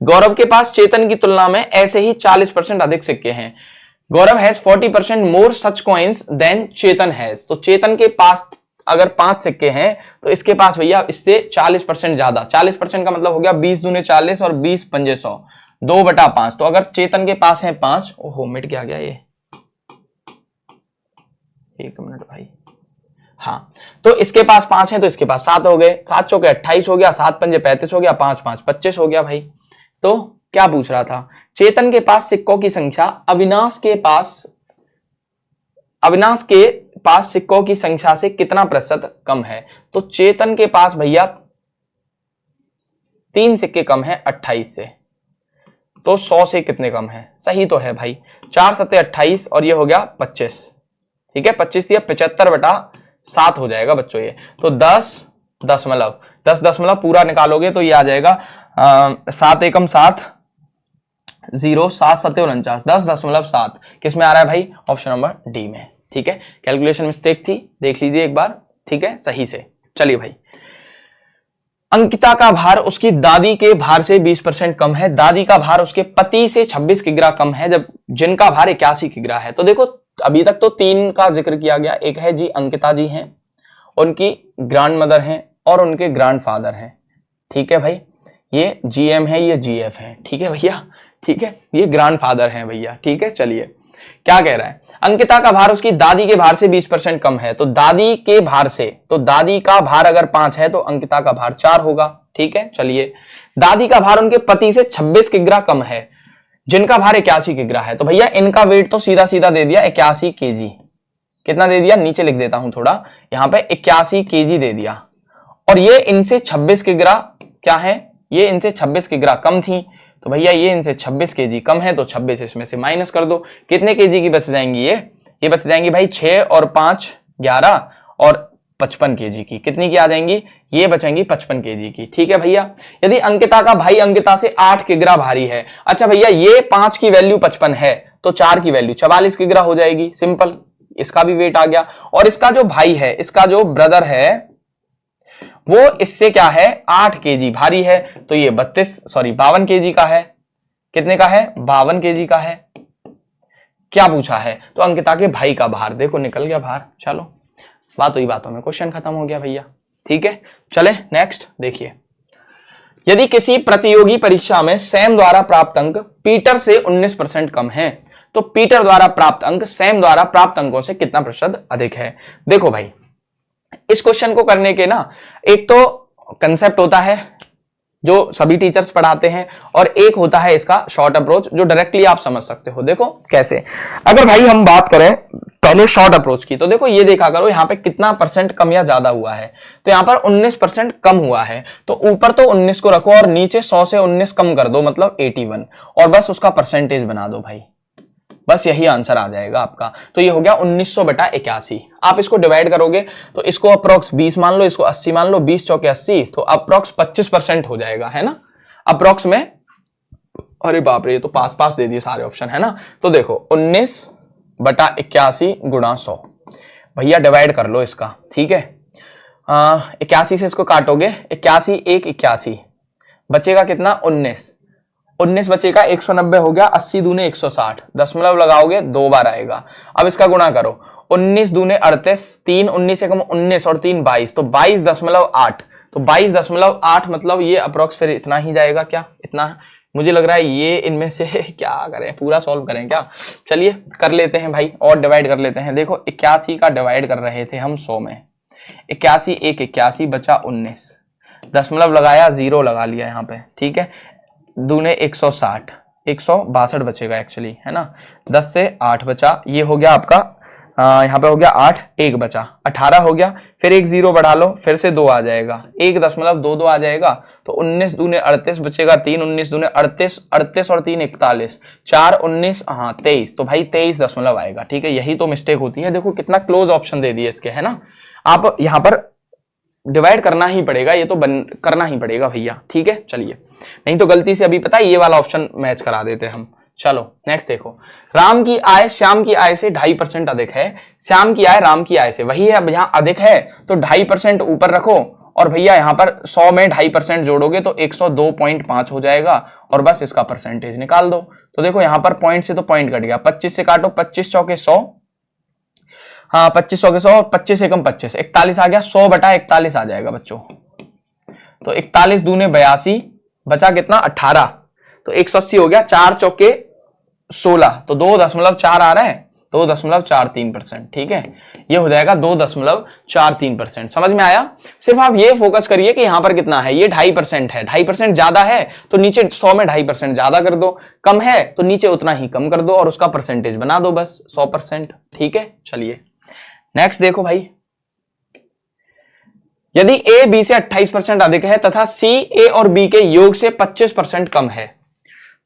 गौरव के पास चेतन की तुलना में ऐसे ही 40% अधिक सिक्के हैं। Gaurav has 40% more such coins than Chetan has. तो चेतन के पास अगर 5 सिक्के हैं तो इसके पास भैया इससे 40% ज्यादा। 40% का मतलब हो गया 20 दूने 40 और 20 पंजे 100, 2/5। तो अगर चेतन के पास है 5, ओहो मिट गया ये, 1 मिनट भाई, हाँ, तो इसके पास 5 है तो इसके पास 7 हो गए। 7 चौके 28 हो गया, 7 पंजे 35 हो गया, 5 5 25 हो गया भाई। तो क्या पूछ रहा था? चेतन के पास सिक्कों की संख्या अविनाश के पास सिक्कों की संख्या से कितना प्रतिशत कम है? तो चेतन के पास भैया 3 सिक्के कम है 28 से, तो 100 से कितने कम है? सही तो है भाई, 4 सत्ते 28 और ये हो गया 25। ठीक है, 25 दिया 75/7 हो जाएगा बच्चों ये। तो 10 दशमलव पूरा निकालोगे तो ये आ जाएगा 7 एकम 7, 0, 7 सत्ते 49, 10.7 किस में आ रहा है भाई? ऑप्शन नंबर डी में। ठीक है, कैलकुलेशन मिस्टेक थी, देख लीजिए एक बार। ठीक है, सही से। चलिए भाई, अंकिता का भार उसकी दादी के भार से 20% कम है। दादी का भार उसके पति से 26 किग्रा कम है, जब जिनका भार 81 किग्रा है। तो देखो अभी तक तो 3 का जिक्र किया गया। एक है जी अंकिता जी हैं, उनकी ग्रैंड मदर हैं और उनके ग्रैंडफादर हैं। ठीक है भाई, ये जीएम है, ये जीएफ है। ठीक है भैया, ठीक है, ये ग्रैंडफादर हैं भैया। ठीक है, चलिए क्या कह रहा है? अंकिता का भार उसकी दादी के भार से 20% कम है। तो दादी के भार से, तो दादी का भार अगर 5 है तो अंकिता का भार 4 होगा। ठीक है, चलिए दादी का भार उनके पति से 26 किग्रा कम है, जिनका भार 81 किग्रा है। तो भैया इनका वेट तो सीधा सीधा दे दिया 81 केजी। कितना दे दिया? नीचे लिख देता हूं थोड़ा, यहां पे 81 केजी दे दिया। और ये इनसे 26 किग्रा क्या है? ये इनसे 26 किग्रा कम थी, तो भैया ये इनसे 26 केजी कम है, तो 26 इसमें से माइनस कर दो। कितने केजी की बच जाएंगी? ये ये बच जाएंगी भाई 6 और 5 11 और 55 केजी की। कितनी की आ जाएंगी? ये बचेंगी 55 केजी की। ठीक है भैया। यदि अंकिता का भाई अंकिता से 8 किग्रा भारी है, अच्छा भैया ये 5 की वैल्यू 55 है तो 4 की वैल्यू 44 किग्रा हो जाएगी। सिंपल, इसका भी वेट आ गया। और इसका जो भाई है, इसका जो ब्रदर है, वो इससे क्या है 8 केजी भारी है, तो ये 52 केजी का है। कितने का है? 52 केजी का है। क्या पूछा है? तो अंकिता के भाई का भार, देखो निकल गया भार। चलो बात हुई बातों में, क्वेश्चन खत्म हो गया भैया। ठीक है, चले नेक्स्ट देखिए। यदि किसी प्रतियोगी परीक्षा में सैम द्वारा प्राप्त अंक पीटर से 19% कम है, तो पीटर द्वारा प्राप्त अंक सैम द्वारा प्राप्त अंकों से कितना प्रतिशत अधिक है? देखो भाई, इस क्वेश्चन को करने के ना एक तो कंसेप्ट होता है जो सभी टीचर्स पढ़ाते हैं, और एक होता है इसका शॉर्ट अप्रोच जो डायरेक्टली आप समझ सकते हो। देखो कैसे, अगर भाई हम बात करें पहले शॉर्ट अप्रोच की, तो देखो ये देखा करो यहाँ पे कितना परसेंट कम या ज्यादा हुआ है। तो यहाँ पर 19% कम हुआ है, तो ऊपर तो 19 को रखो और नीचे 100 से 19 कम कर दो, मतलब 81, और बस उसका परसेंटेज बना दो भाई। बस यही आंसर आ जाएगा आपका। तो ये हो गया 1900/81। आप इसको डिवाइड करोगे तो इसको अप्रोक्स 20 मान लो, इसको 80 मान लो, 20 चौके 80, तो अप्रोक्स 25% हो जाएगा, है ना अप्रोक्स में। अरे बाप रे, ये तो पास पास दे दिए सारे ऑप्शन, है ना। तो देखो 19/81 गुणा 100, भैया डिवाइड कर लो इसका। ठीक है, 81 से इसको काटोगे, 81 1 81, बचेगा कितना? 19 बचेगा, 190 हो गया, 80 दूने 160, दशमलव लगाओगे 2 बार आएगा। अब इसका गुणा करो, 19 दूने 38, 3 19 से कम 19 और 3 22, तो 22.8, तो 22.8 मतलब ये अप्रोक्स फिर इतना ही जाएगा। क्या इतना? मुझे लग रहा है ये इनमें से क्या करें, पूरा सॉल्व करें क्या? चलिए कर लेते हैं भाई, और डिवाइड कर लेते हैं। देखो 81 का डिवाइड कर रहे थे हम 100 में, 81 1 81 बचा 19, दशमलव लगाया, 0 लगा लिया यहाँ पे। ठीक है, दूने 160, 162 बचेगा एक्चुअली, है ना। 10 से 8 बचा, ये हो गया आपका यहाँ पे हो गया 8, 1 बचा, 18 हो गया। फिर एक 0 बढ़ा लो, फिर से 2 आ जाएगा, 1.22 आ जाएगा। तो 19 दूने 38 बचेगा, 3 19 दूने 38, 38 और 3 41, 4 19, हाँ 23, तो भाई 23 दशमलव आएगा। ठीक है, यही तो मिस्टेक होती है। देखो कितना क्लोज ऑप्शन दे दिए इसके, है ना। आप यहाँ पर डिवाइड करना ही पड़ेगा, ये तो करना ही पड़ेगा भैया। ठीक है, चलिए, नहीं तो गलती से अभी पता है ये वाला ऑप्शन मैच करा देते हम। चलो नेक्स्ट देखो, राम की आय श्याम की आय से 2.5% अधिक है, श्याम की आय राम की आय से, वही है। अब यहां अधिक है तो 2.5% ऊपर रखो, और भैया यहां पर 100 में 2.5% जोड़ोगे तो 102.5 हो जाएगा, और बस इसका परसेंटेज निकाल दो। तो देखो यहां पर पॉइंट से तो पॉइंट कट गया, 25 से काटो, 25 चौके 100, हाँ 25 चौके 100, 25 से कम 25, 41 आ गया, 100/41 आ जाएगा बच्चों। तो 41 दूने 82, बचा कितना? 18, तो 180 हो गया, 4 चौके 16, तो 2.4 आ रहा है, 2.43%। ठीक है, ये हो जाएगा 2.43%। समझ में आया? सिर्फ आप ये फोकस करिए कि यहां पर कितना है, ये 2.5% है। 2.5% ज्यादा है तो नीचे 100 में 2.5% ज्यादा कर दो, कम है तो नीचे उतना ही कम कर दो, और उसका परसेंटेज बना दो बस 100%। ठीक है, चलिए नेक्स्ट देखो भाई, यदि ए बी से 28% अधिक है तथा सी ए और बी के योग से 25% कम है,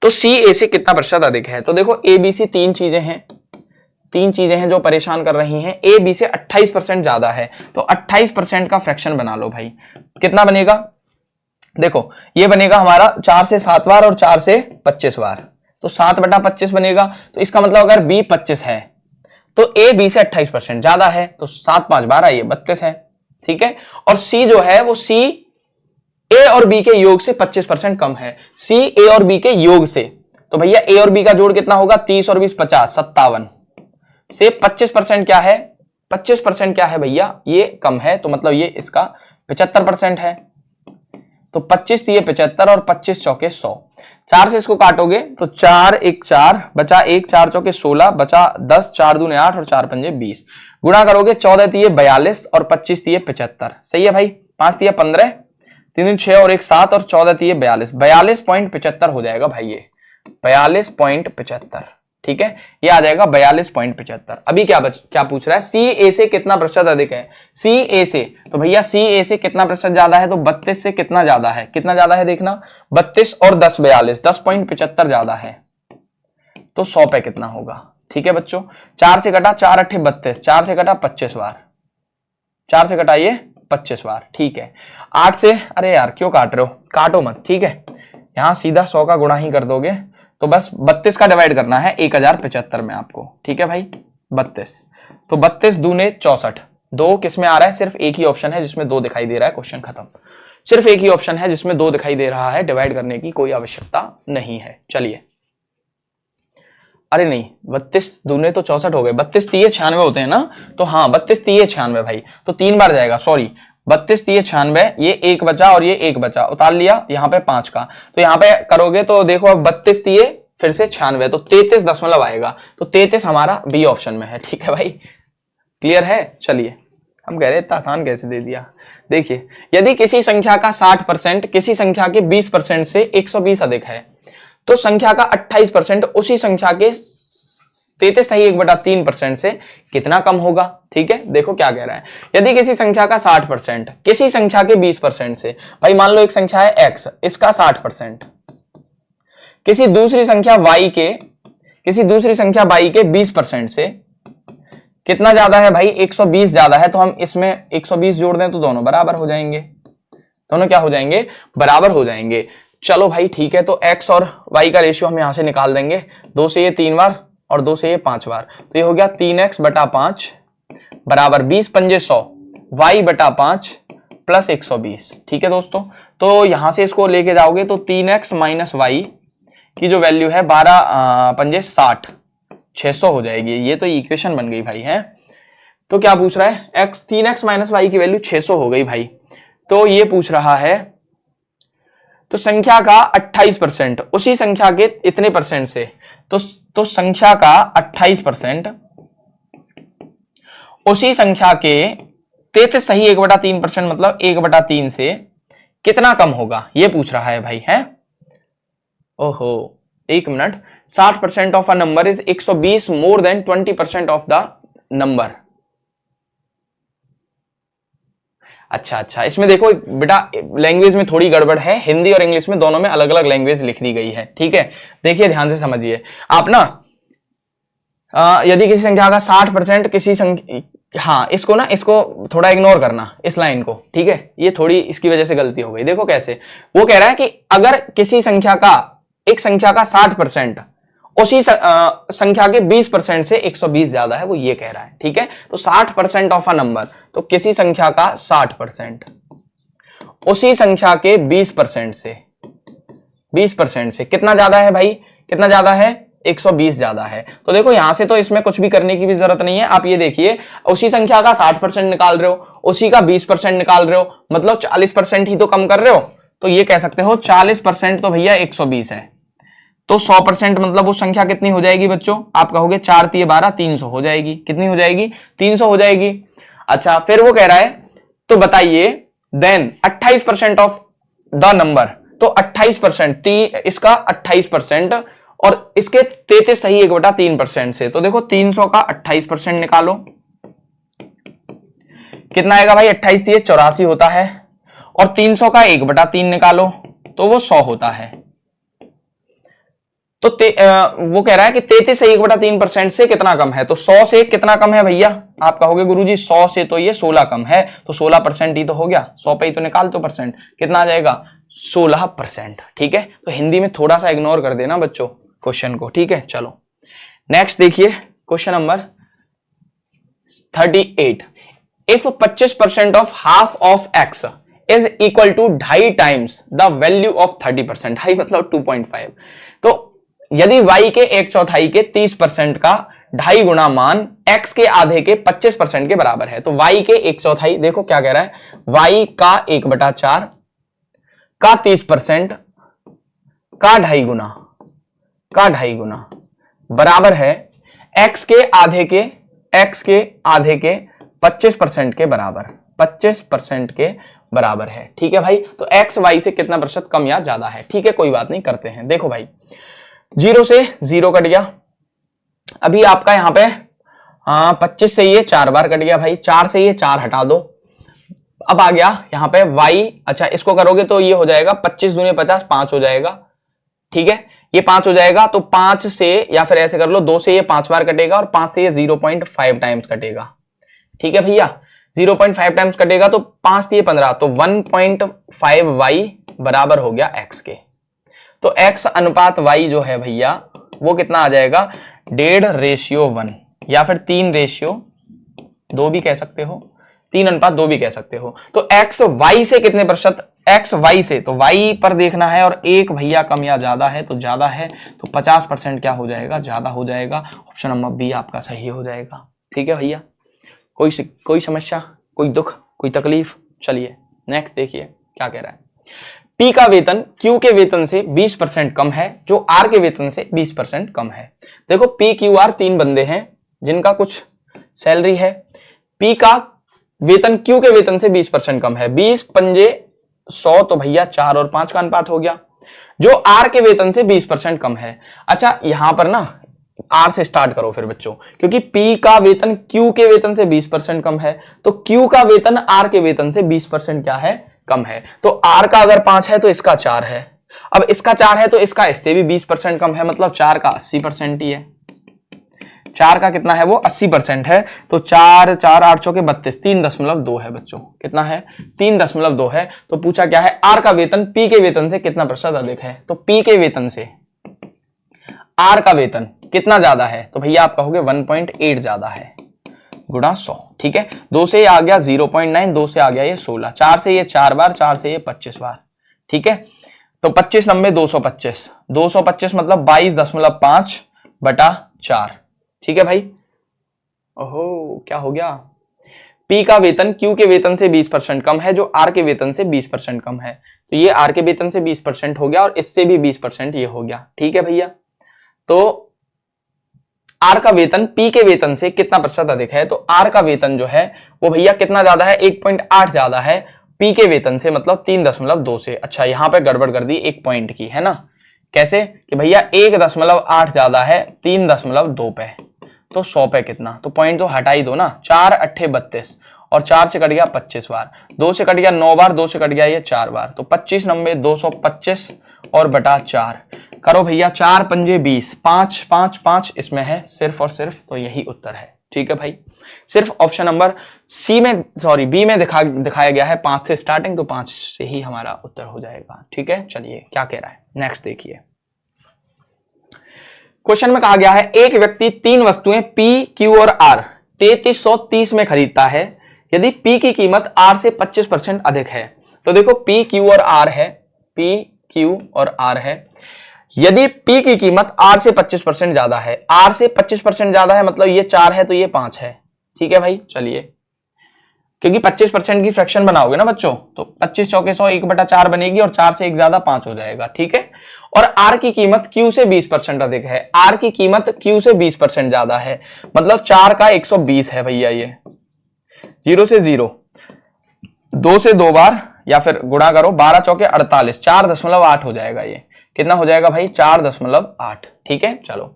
तो सी ए से कितना प्रतिशत अधिक है? तो देखो ए बी सी तीन चीजें हैं जो परेशान कर रही हैं। ए बी से 28% ज्यादा है, तो 28% का फ्रैक्शन बना लो भाई। कितना बनेगा? देखो ये बनेगा हमारा 4 से 7 बार और 4 से 25 बार, तो 7/25 बनेगा। तो इसका मतलब अगर बी 25 है तो ए बी से 28% ज्यादा है, तो 7 5 12 ये 32 है। ठीक है, और सी जो है वो सी ए और बी के योग से 25% कम है, सी ए और बी के योग से। तो भैया ए और बी का जोड़ कितना होगा? 30 और 20 50, 57 से 25% क्या है? 25% क्या है भैया? ये कम है, तो मतलब ये इसका 75% है। तो 25 दिए 75 और 25 चौके 100, 4 से इसको काटोगे तो 4 1 4 बचा 1, 4 चौके 16 बचा 10, 4 दूने 8 और 4 पंजे 20, गुणा करोगे 14 दिए 42 और 25 दिए 75। सही है भाई, 5 दिया 15, 3 दिन 6 और 1 7 और 14 दिए 42, 42.75 हो जाएगा भाई, ये 42.75। ठीक है, ये आ जाएगा 42.75। अभी क्या पूछ रहा है? सी ए से कितना प्रतिशत अधिक है? सी ए से, तो भैया सी ए से कितना प्रतिशत ज्यादा है? तो 32 से कितना ज्यादा है? कितना ज्यादा है देखना, 32 और 10 42, 10.75 ज्यादा है, तो 100 पे कितना होगा? ठीक है बच्चों, 4 से कटा 4 अट्ठे 32, 4 से कटा 25 बार, 4 से कटाइए 25 बार, ठीक है। 8 से, अरे यार क्यों काट रहे हो, काटो मत, ठीक है। यहां सीधा 100 का गुणा ही कर दोगे, तो बस 32 का डिवाइड करना है 1075 में आपको, ठीक है भाई 32। तो 32 दूने 64, 2 किस में आ रहा है, सिर्फ एक ही ऑप्शन है जिसमें 2 दिखाई दे रहा है, क्वेश्चन खत्म। सिर्फ एक ही ऑप्शन है जिसमें 2 दिखाई दे रहा है, डिवाइड करने की कोई आवश्यकता नहीं है। चलिए, अरे नहीं, 32 दूने तो 64 हो गए, 32 तीये 96 होते हैं ना, तो हाँ 32 तीये 96 भाई, तो 3 बार जाएगा, सॉरी 32 तीये 96, ये 1 बचा और ये 1 बचा, उतार लिया यहाँ पे 5 का, तो यहाँ पे करोगे तो देखो अब 32 तीये फिर से 96, तो 33 दशमलव आएगा, तो 33 हमारा बी ऑप्शन में है, ठीक है भाई, क्लियर है। चलिए, हम कह रहे इतना आसान कैसे दे दिया। देखिए, यदि किसी संख्या का 60% किसी संख्या के 20% से 120 अधिक है, तो संख्या का 28% उसी संख्या के 33 सही 1/3% से कितना कम होगा, ठीक है। देखो क्या कह रहा है, यदि किसी संख्या का 60% किसी संख्या के 20% से, भाई मान लो एक संख्या है x, इसका 60% किसी दूसरी संख्या y के 20% से कितना ज्यादा है भाई, 120 ज्यादा है, तो हम इसमें 120 जोड़ दें तो दोनों बराबर हो जाएंगे, दोनों क्या हो जाएंगे, बराबर हो जाएंगे। चलो भाई ठीक है, तो x और y का रेशियो हम यहां से निकाल देंगे, 2 से ये 3 बार और 2 से ये 5 बार, तो ये हो गया 3x बटा 5 बराबर 20 पंजे 100, y बटा 5 प्लस 120, ठीक है दोस्तों। तो यहां से इसको लेके जाओगे तो 3x माइनस वाई की जो वैल्यू है 12 पंजे 60, 600 हो जाएगी, ये तो इक्वेशन बन गई भाई है। तो क्या पूछ रहा है, 3x माइनस वाई की वैल्यू 600 हो गई भाई, तो ये पूछ रहा है तो संख्या का 28% उसी संख्या के इतने परसेंट से, तो संख्या का 28% उसी संख्या के 33 सही 1/3% मतलब 1/3 से कितना कम होगा, ये पूछ रहा है भाई है। ओहो, एक minute, 60% of a number is 120 more than 20% of the number. अच्छा, इसमें देखो बेटा लैंग्वेज में थोड़ी गड़बड़ है, हिंदी और इंग्लिश में दोनों में अलग अलग लैंग्वेज लिख दी गई है, ठीक है। देखिए ध्यान से समझिए आप ना, यदि किसी संख्या का 60% किसी संख्या, हाँ इसको थोड़ा इग्नोर करना इस लाइन को, ठीक है, ये थोड़ी इसकी वजह से गलती हो गई। देखो कैसे, वो कह रहा है कि अगर किसी संख्या का, एक संख्या का 60% उसी संख्या के 20% से 120 ज्यादा है, वो ये कह रहा है, ठीक है। तो 60% ऑफ अ नंबर, तो किसी संख्या का 60% उसी संख्या के 20% से कितना ज्यादा है भाई, कितना ज्यादा है, 120 ज्यादा है। तो देखो यहां से तो इसमें कुछ भी करने की भी जरूरत नहीं है, आप ये देखिए उसी संख्या का 60% निकाल रहे हो, उसी का 20% निकाल रहे हो, मतलब 40% ही तो कम कर रहे हो, तो ये कह सकते हो 40% तो भैया 120 है, तो 100% मतलब वो संख्या कितनी हो जाएगी बच्चों, आप कहोगे 4 तिये 12, 300 हो जाएगी, कितनी हो जाएगी, 300 हो जाएगी। अच्छा, फिर वो कह रहा है तो बताइए देन 28% ऑफ द नंबर, तो 28% इसका 28% और इसके 33 सही 1/3% से, तो देखो 300 का 28% निकालो, कितना आएगा भाई, 28 तिये 84 होता है, और 300 का 1/3 निकालो तो वो 100 होता है। तो वो कह रहा है कि 33 से 1/3% से कितना कम है, तो 100 से कितना कम है भैया, आप कहोगे गुरुजी 100 से तो ये 16 कम है, तो 16% ही तो हो गया, 100 पे ही तो निकाल तो परसेंट, कितना आ जाएगा 16%, ठीक है। तो हिंदी में थोड़ा सा इग्नोर कर देना बच्चों क्वेश्चन को, ठीक है। चलो नेक्स्ट देखिए question number 38, if 25% of half of X is equal to 2.5 times the value of 30%, हाई मतलब 2.5, तो यदि y के 1/4 के 30% का 2.5 गुना मान x के आधे के 25% के बराबर है, तो y के 1/4, देखो क्या कह रहा है, y का 1/4 का 30% का 2.5 गुना बराबर है x के आधे के 25% के बराबर, 25% के बराबर है, ठीक है भाई। तो x y से कितना प्रतिशत कम या ज्यादा है, ठीक है, कोई बात नहीं, करते हैं। देखो भाई 0 से 0 कट गया, अभी आपका यहां पे 25 से ये 4 बार कट गया भाई, 4 से ये 4 हटा दो, अब आ गया यहां पे y, अच्छा इसको करोगे तो ये हो जाएगा 25 दूनी 50, 5 हो जाएगा, ठीक है, ये 5 हो जाएगा, तो 5 से, या फिर ऐसे कर लो 2 से ये 5 बार कटेगा और 5 से ये 0.5 टाइम्स कटेगा। ठीक है भैया, 0.5 टाइम्स कटेगा तो 5 दिए 15, तो 1.5y बराबर हो गया x के। तो x अनुपात y जो है भैया वो कितना आ जाएगा, 1.5:1 या फिर 3:2 भी कह सकते हो, 3:2 भी कह सकते हो। तो x y से कितने प्रतिशत, x y से, तो y पर देखना है और एक भैया कम या ज्यादा है, तो ज्यादा है, तो 50% क्या हो जाएगा, ज्यादा हो जाएगा। ऑप्शन नंबर बी आपका सही हो जाएगा। ठीक है भैया, कोई समस्या, कोई दुख, कोई तकलीफ? चलिए नेक्स्ट देखिए क्या कह रहा है। P का वेतन Q के वेतन से 20% कम है, जो R के वेतन से 20% कम है। देखो P Q R 3 बंदे हैं जिनका कुछ सैलरी है। P का वेतन Q के वेतन से 20% कम है, 20 पंजे 100, तो भैया 4 और 5 का अनुपात हो गया। जो R के वेतन से 20% कम है, अच्छा यहां पर ना R से स्टार्ट करो फिर बच्चों, क्योंकि P का वेतन Q के वेतन से 20% कम है, तो Q का वेतन R के वेतन से 20% क्या है, कम है। तो R का अगर 5 है तो इसका 4 है, अब इसका 4 है तो इसका इससे भी 20% कम है, मतलब 4 का 80% ही है। 4 का कितना है, वो 80% है, तो 4 4 8 चौके 32, 3.2 है बच्चों। कितना है, 3.2 है। तो पूछा क्या है, R का वेतन P के वेतन से कितना प्रतिशत अधिक है, तो P के वेतन से R का वेतन कितना ज्यादा है, तो भैया आप कहोगे 1.8 ज्यादा है, गुणा 100। ठीक है, 2 से ये आ गया 0.9, 2 से आ गया ये 16, 4 से ये 4 बार, 4 से ये 25 बार। ठीक है, तो 25 नंबे 225, 225 मतलब 22.5 बटा 4। ठीक है भाई, ओहो क्या हो गया, P का वेतन Q के वेतन से 20% कम है, जो R के वेतन से 20% कम है, तो ये R के वेतन से 20% हो गया और इससे भी 20% ये हो गया। ठीक है भैया, तो R का वेतन P के वेतन से कितना प्रतिशत अधिक है, तो R का वेतन जो है वो भैया कितना ज्यादा है, 1.8 ज्यादा है P के वेतन से, मतलब 3.2 से। अच्छा यहां पे गड़बड़ कर दी एक पॉइंट की, है ना, कैसे कि भैया 1.8 ज्यादा है 3.2 पे, तो 100 पे कितना, तो पॉइंट तो हटा ही दो ना, 4 8 32 और 4 से कट गया 25 बार, 2 से कट गया 9 बार, 2 से कट गया ये 4 बार, तो 25 नंबे 225 और बटा 4 करो भैया, 4 पंजे 20, 5 5 5 इसमें है सिर्फ और सिर्फ, तो यही उत्तर है। ठीक है भाई, सिर्फ ऑप्शन नंबर सी में, सॉरी बी में दिखाया गया है 5 से स्टार्टिंग, तो 5 से ही हमारा उत्तर हो जाएगा। ठीक है, चलिए क्या कह रहा है नेक्स्ट देखिए। क्वेश्चन में कहा गया है एक व्यक्ति 3 वस्तुएं P, Q और R 3330 में खरीदता है, यदि P की कीमत R से 25% अधिक है। तो देखो P, Q और R है, P, Q और R है, यदि P की कीमत R से 25% ज्यादा है, R से 25% ज्यादा है मतलब ये 4 है तो ये 5 है। ठीक है भाई, चलिए क्योंकि 25% की फ्रैक्शन बनाओगे ना बच्चों, तो 25 चौके 100, 1/4 बनेगी और 4 से 1 ज्यादा 5 हो जाएगा। ठीक है, और R की कीमत Q से 20% अधिक है, R की कीमत Q से 20% ज्यादा है, मतलब 4 का 120 है भैया, ये 0 से 0, 2 से 2 बार या फिर गुणा करो, 12 चौके 48, 4.8 हो जाएगा, ये कितना हो जाएगा भाई, 4.8। ठीक है, चलो,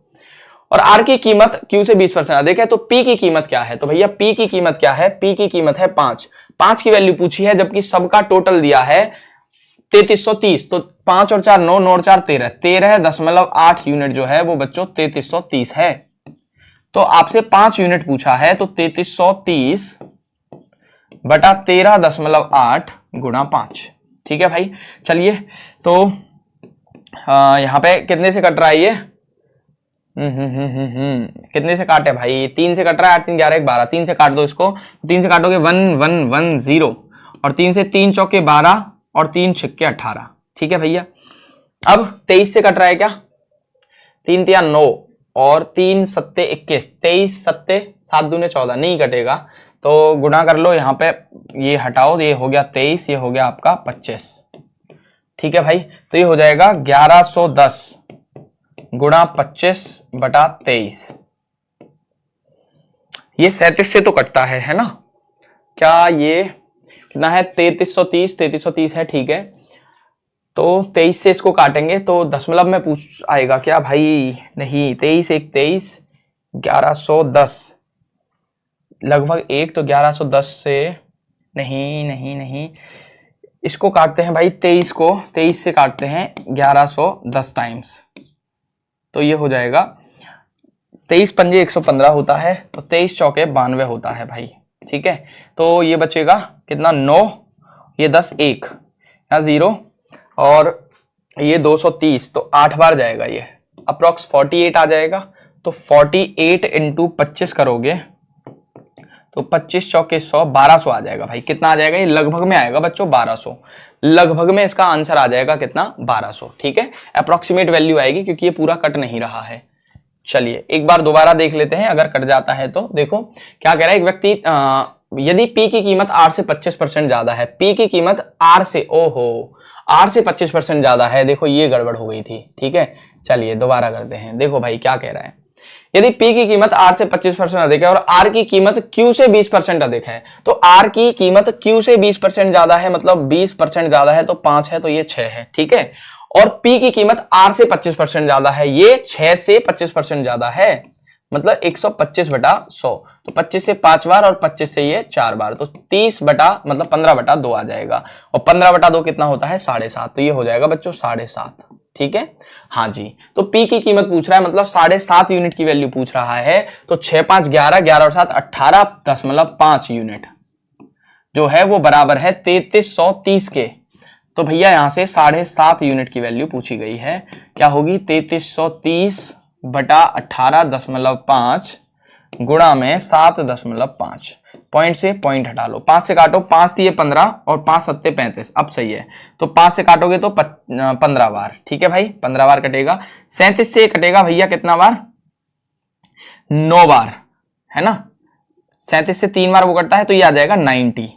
और R की कीमत Q से 20% अधिक है, तो P की कीमत क्या है, तो भैया P की कीमत क्या है, P की कीमत है 5, 5 की वैल्यू पूछी है, जबकि सबका टोटल दिया है 3330, तो 5 और 4 9, 9 और 4 13, 13.8 यूनिट जो है वो बच्चों 3330 है। तो आपसे 5 यूनिट पूछा है, तो 3330 बटा 13.8 गुणा 5। ठीक है भाई, चलिए तो यहां पे कितने से कट रहा है ये, कितने से काटे भाई, 3 से कट रहा है, 8 3 11 1 12, 3 से काट दो इसको, 3 से काटोगे 1 1 1 0, और 3 से 3 चौके 12 और 3 छिक्के 18। ठीक है भैया, अब 23 से कट रहा है क्या, 3 तिया 9 और 3 सत्ते 21, 23 सत्ते 7 दूने 14, नहीं कटेगा, तो गुणा कर लो, यहाँ पे ये हटाओ, ये हो गया 23, ये हो गया आपका 25। ठीक है भाई, तो ये हो जाएगा 1110 गुणा 25 बटा 23, ये 37 से तो कटता है ना, क्या ये कितना है, 3330, 3330 है। ठीक है, तो 23 से इसको काटेंगे तो दशमलव में पूछ आएगा क्या भाई, नहीं, 23 1 23, 1110 लगभग 1, तो 1110 से नहीं नहीं नहीं इसको काटते हैं भाई 23 को, 23 से काटते हैं 1110 टाइम्स, तो ये हो जाएगा 23 पंजे 115 होता है, तो 23 चौके 92 होता है भाई। ठीक है, तो ये बचेगा कितना, 9, ये 10, 1 या 0 और ये 230, तो 8 बार जाएगा, ये अप्रोक्स 48 आ जाएगा। तो 48 इंटू 25 करोगे तो 25 चौके 100, 1200 आ जाएगा भाई। कितना आ जाएगा, ये लगभग में आएगा बच्चों 1200, लगभग में इसका आंसर आ जाएगा कितना, 1200। ठीक है, अप्रोक्सीमेट वैल्यू आएगी क्योंकि ये पूरा कट नहीं रहा है। चलिए एक बार दोबारा देख लेते हैं, अगर कट जाता है तो देखो क्या कह रहा है। एक व्यक्ति यदि P की कीमत R से 25% ज्यादा है, P की कीमत R से, ओहो R से 25% ज्यादा है, देखो ये गड़बड़ हो गई थी। ठीक है, चलिए दोबारा करते हैं। देखो भाई क्या कह रहा है, यदि P की कीमत R से 25% अधिक है और R की कीमत Q से 20% अधिक है, तो R की कीमत Q से 20% ज्यादा है, मतलब 20% ज्यादा है तो 5 है, तो ये 6 है। ठीक है, और P की कीमत R से 25% ज्यादा है, ये 6 से 25% ज्यादा है, मतलब 125 बटा 100, तो 25 से 5 बार और 25 से ये 4 बार, तो 30 बटा मतलब 15 बटा 2 आ जाएगा, और 15 बटा 2 कितना होता है, 7.5, तो ये हो जाएगा बच्चों 7.5। ठीक है, हाँ जी, तो P की कीमत पूछ रहा है, मतलब 7.5 यूनिट की वैल्यू पूछ रहा है, तो 6 5 11, 11 और 7 18, 10.5 यूनिट जो है वो बराबर है 3330 के। तो भैया यहां से 7.5 यूनिट की वैल्यू पूछी गई है, क्या होगी, 3330 बटा 18.5 गुणा में 7.5, पॉइंट से पॉइंट हटा लो, 5 से काटो, 5 दिए 15 और 5 सत्ते 35, अब सही है, तो 5 से काटोगे तो 15 बार। ठीक है भाई, 15 बार कटेगा। 37 से कटेगा भैया कितना बार, 9 बार, है ना। 37 से 3 बार वो कटता है, तो ये आ जाएगा 90,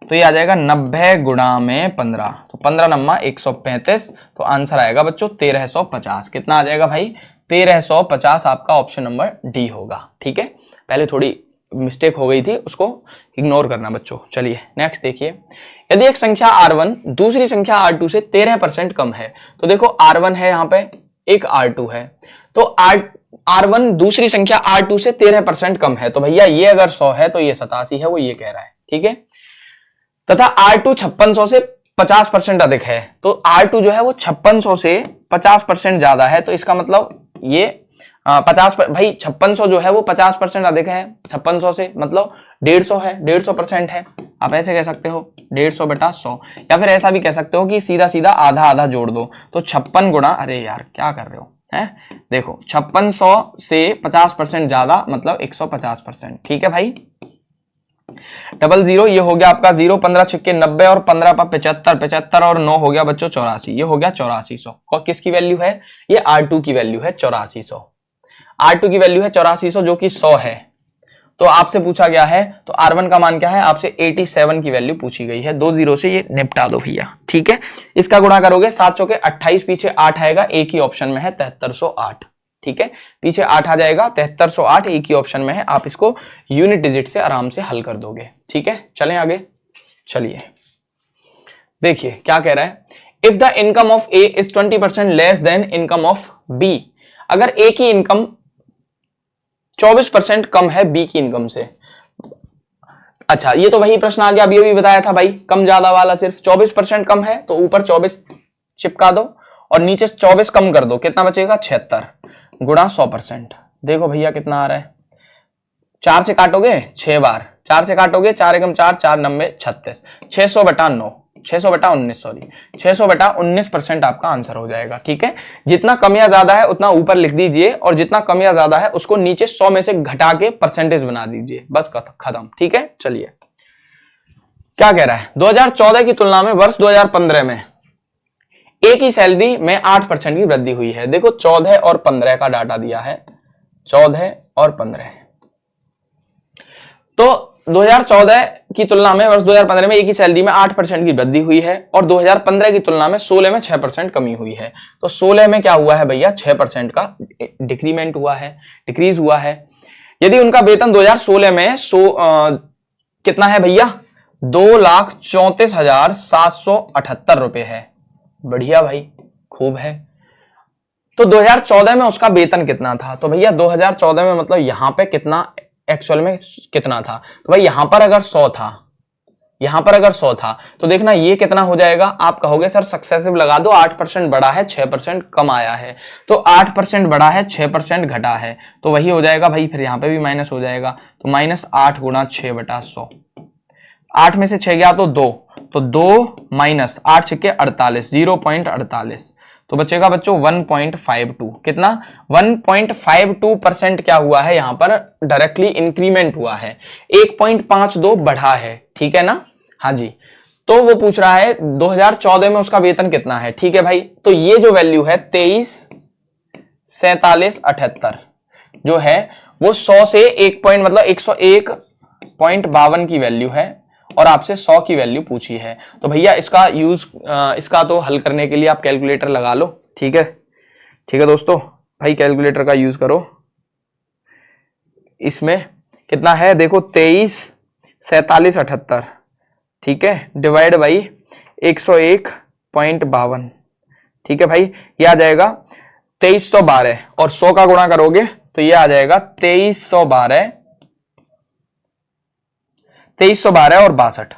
तो ये आ जाएगा 90 गुणा में 15, तो 15 नम्मा 135, तो आंसर आएगा बच्चों 1350। कितना आ जाएगा भाई, 1350 आपका ऑप्शन नंबर डी होगा। ठीक है, पहले थोड़ी मिस्टेक हो गई थी, उसको इग्नोर करना बच्चों। चलिए नेक्स्ट देखिए, यदि एक संख्या R1 दूसरी संख्या R2 से 13% कम है, तो देखो R1 है यहाँ पे, एक R2 है, तो R1 दूसरी संख्या R2 से 13% कम है, तो भैया ये अगर 100 है तो ये 87 है, वो ये कह रहा है। ठीक है, तथा R2 5600 से 50% अधिक है, तो R2 जो है वो 5600 से 50% ज्यादा है, तो इसका मतलब ये 50 भाई 5600 जो है वो 50% अधिक है 5600 से, मतलब 150 है, 150% है। आप ऐसे कह सकते हो 150 बटा 100, या फिर ऐसा भी कह सकते हो कि सीधा सीधा आधा आधा जोड़ दो, तो 56 गुणा, अरे यार क्या कर रहे हो हैं, देखो 5600 से 50% ज्यादा मतलब 150%। ठीक है भाई, 00, ये हो गया आपका 0, 15 छिक्के 90 और 15 पर 75, 75 और 9 हो गया बच्चों 84, ये हो गया 8400। किसकी वैल्यू है, ये R2 की वैल्यू है 8400, R2 की वैल्यू है 8400 जो कि 100 है। तो आपसे पूछा गया है, तो R1 का मान क्या है, आपसे 87 की वैल्यू पूछी गई है। 2 0 से ये निपटा दो भैया। ठीक है, इसका गुणा करोगे 7 चौके 28, पीछे 8 आएगा, एक ही ऑप्शन में है 7308। ठीक है, पीछे 8 आ जाएगा, 7308 एक ही ऑप्शन में है, आप इसको यूनिट डिजिट से आराम से हल कर दोगे। ठीक है, चलें आगे। चलिए देखिए क्या कह रहा है, if the income of A is 20% less than income of B, अगर ए की इनकम 24% कम है बी की इनकम से। अच्छा, ये तो वही प्रश्न आ गया, अभी अभी बताया था भाई, कम ज्यादा वाला। सिर्फ 24% कम है तो ऊपर 24 चिपका दो और नीचे 24 कम कर दो, कितना बचेगा 76 गुणा 100%। देखो भैया कितना आ रहा है, 4 से काटोगे 6 बार, 4 से काटोगे 4 एकम 4, 4 9 36, 600 बटा 9, 600 बटा 19, सॉरी 600 बटा 19% आपका आंसर हो जाएगा। ठीक है, जितना कम या ज्यादा है उतना ऊपर लिख दीजिए, और जितना कम या ज्यादा है उसको नीचे 100 में से घटा के परसेंटेज बना दीजिए, बस खत्म। ठीक है, चलिए क्या कह रहा है, 2014 की तुलना में वर्ष 2015 में ए की सैलरी में 8% की वृद्धि हुई है। देखो 14 और 15 का डाटा दिया है, 14 और 15, तो 2014 की तुलना में वर्ष 2015 में ए की सैलरी में 8% की वृद्धि हुई है, और 2015 की तुलना में 16 में 6% कमी हुई है। तो 16 में क्या हुआ है भैया, 6% का डिक्रीमेंट हुआ है, डिक्रीज हुआ है। यदि उनका वेतन 2016 में कितना है भैया, 2,34,778 रुपए है। बढ़िया भाई, खूब है। तो 2014 में उसका वेतन कितना था, तो भैया 2014 में मतलब यहां पे कितना एक्चुअल में कितना था, तो भाई यहां पर अगर 100 था, यहां पर अगर 100 था तो देखना ये कितना हो जाएगा। आप कहोगे सर सक्सेसिव लगा दो, 8% बढ़ा है 6% कम आया है, तो 8% बढ़ा है 6% घटा है, तो वही हो जाएगा भाई। फिर यहाँ पे भी माइनस हो जाएगा, तो -8 गुणा 6/100। 8 में से 6 गया तो 2, तो 2 माइनस 8 6 48, 0.48, तो बचेगा बच्चों 1.52। कितना? 1.52% क्या हुआ है यहाँ पर, डायरेक्टली इंक्रीमेंट हुआ है, 1.52 बढ़ा है, ठीक है ना। हाँ जी, तो वो पूछ रहा है 2014 में उसका वेतन कितना है। ठीक है भाई, तो ये जो वैल्यू है 234778 जो है वो 100 से 1 पॉइंट मतलब 101.52 की वैल्यू है, और आपसे 100 की वैल्यू पूछी है। तो भैया इसका यूज इसका तो हल करने के लिए आप कैलकुलेटर लगा लो। ठीक है, ठीक है दोस्तों, भाई कैलकुलेटर का यूज करो। इसमें कितना है देखो, 234778, ठीक है, डिवाइड बाई 101.52, ठीक है भाई, ये आ जाएगा 2312, और 100 का गुणा करोगे तो ये आ जाएगा 2312 और 62,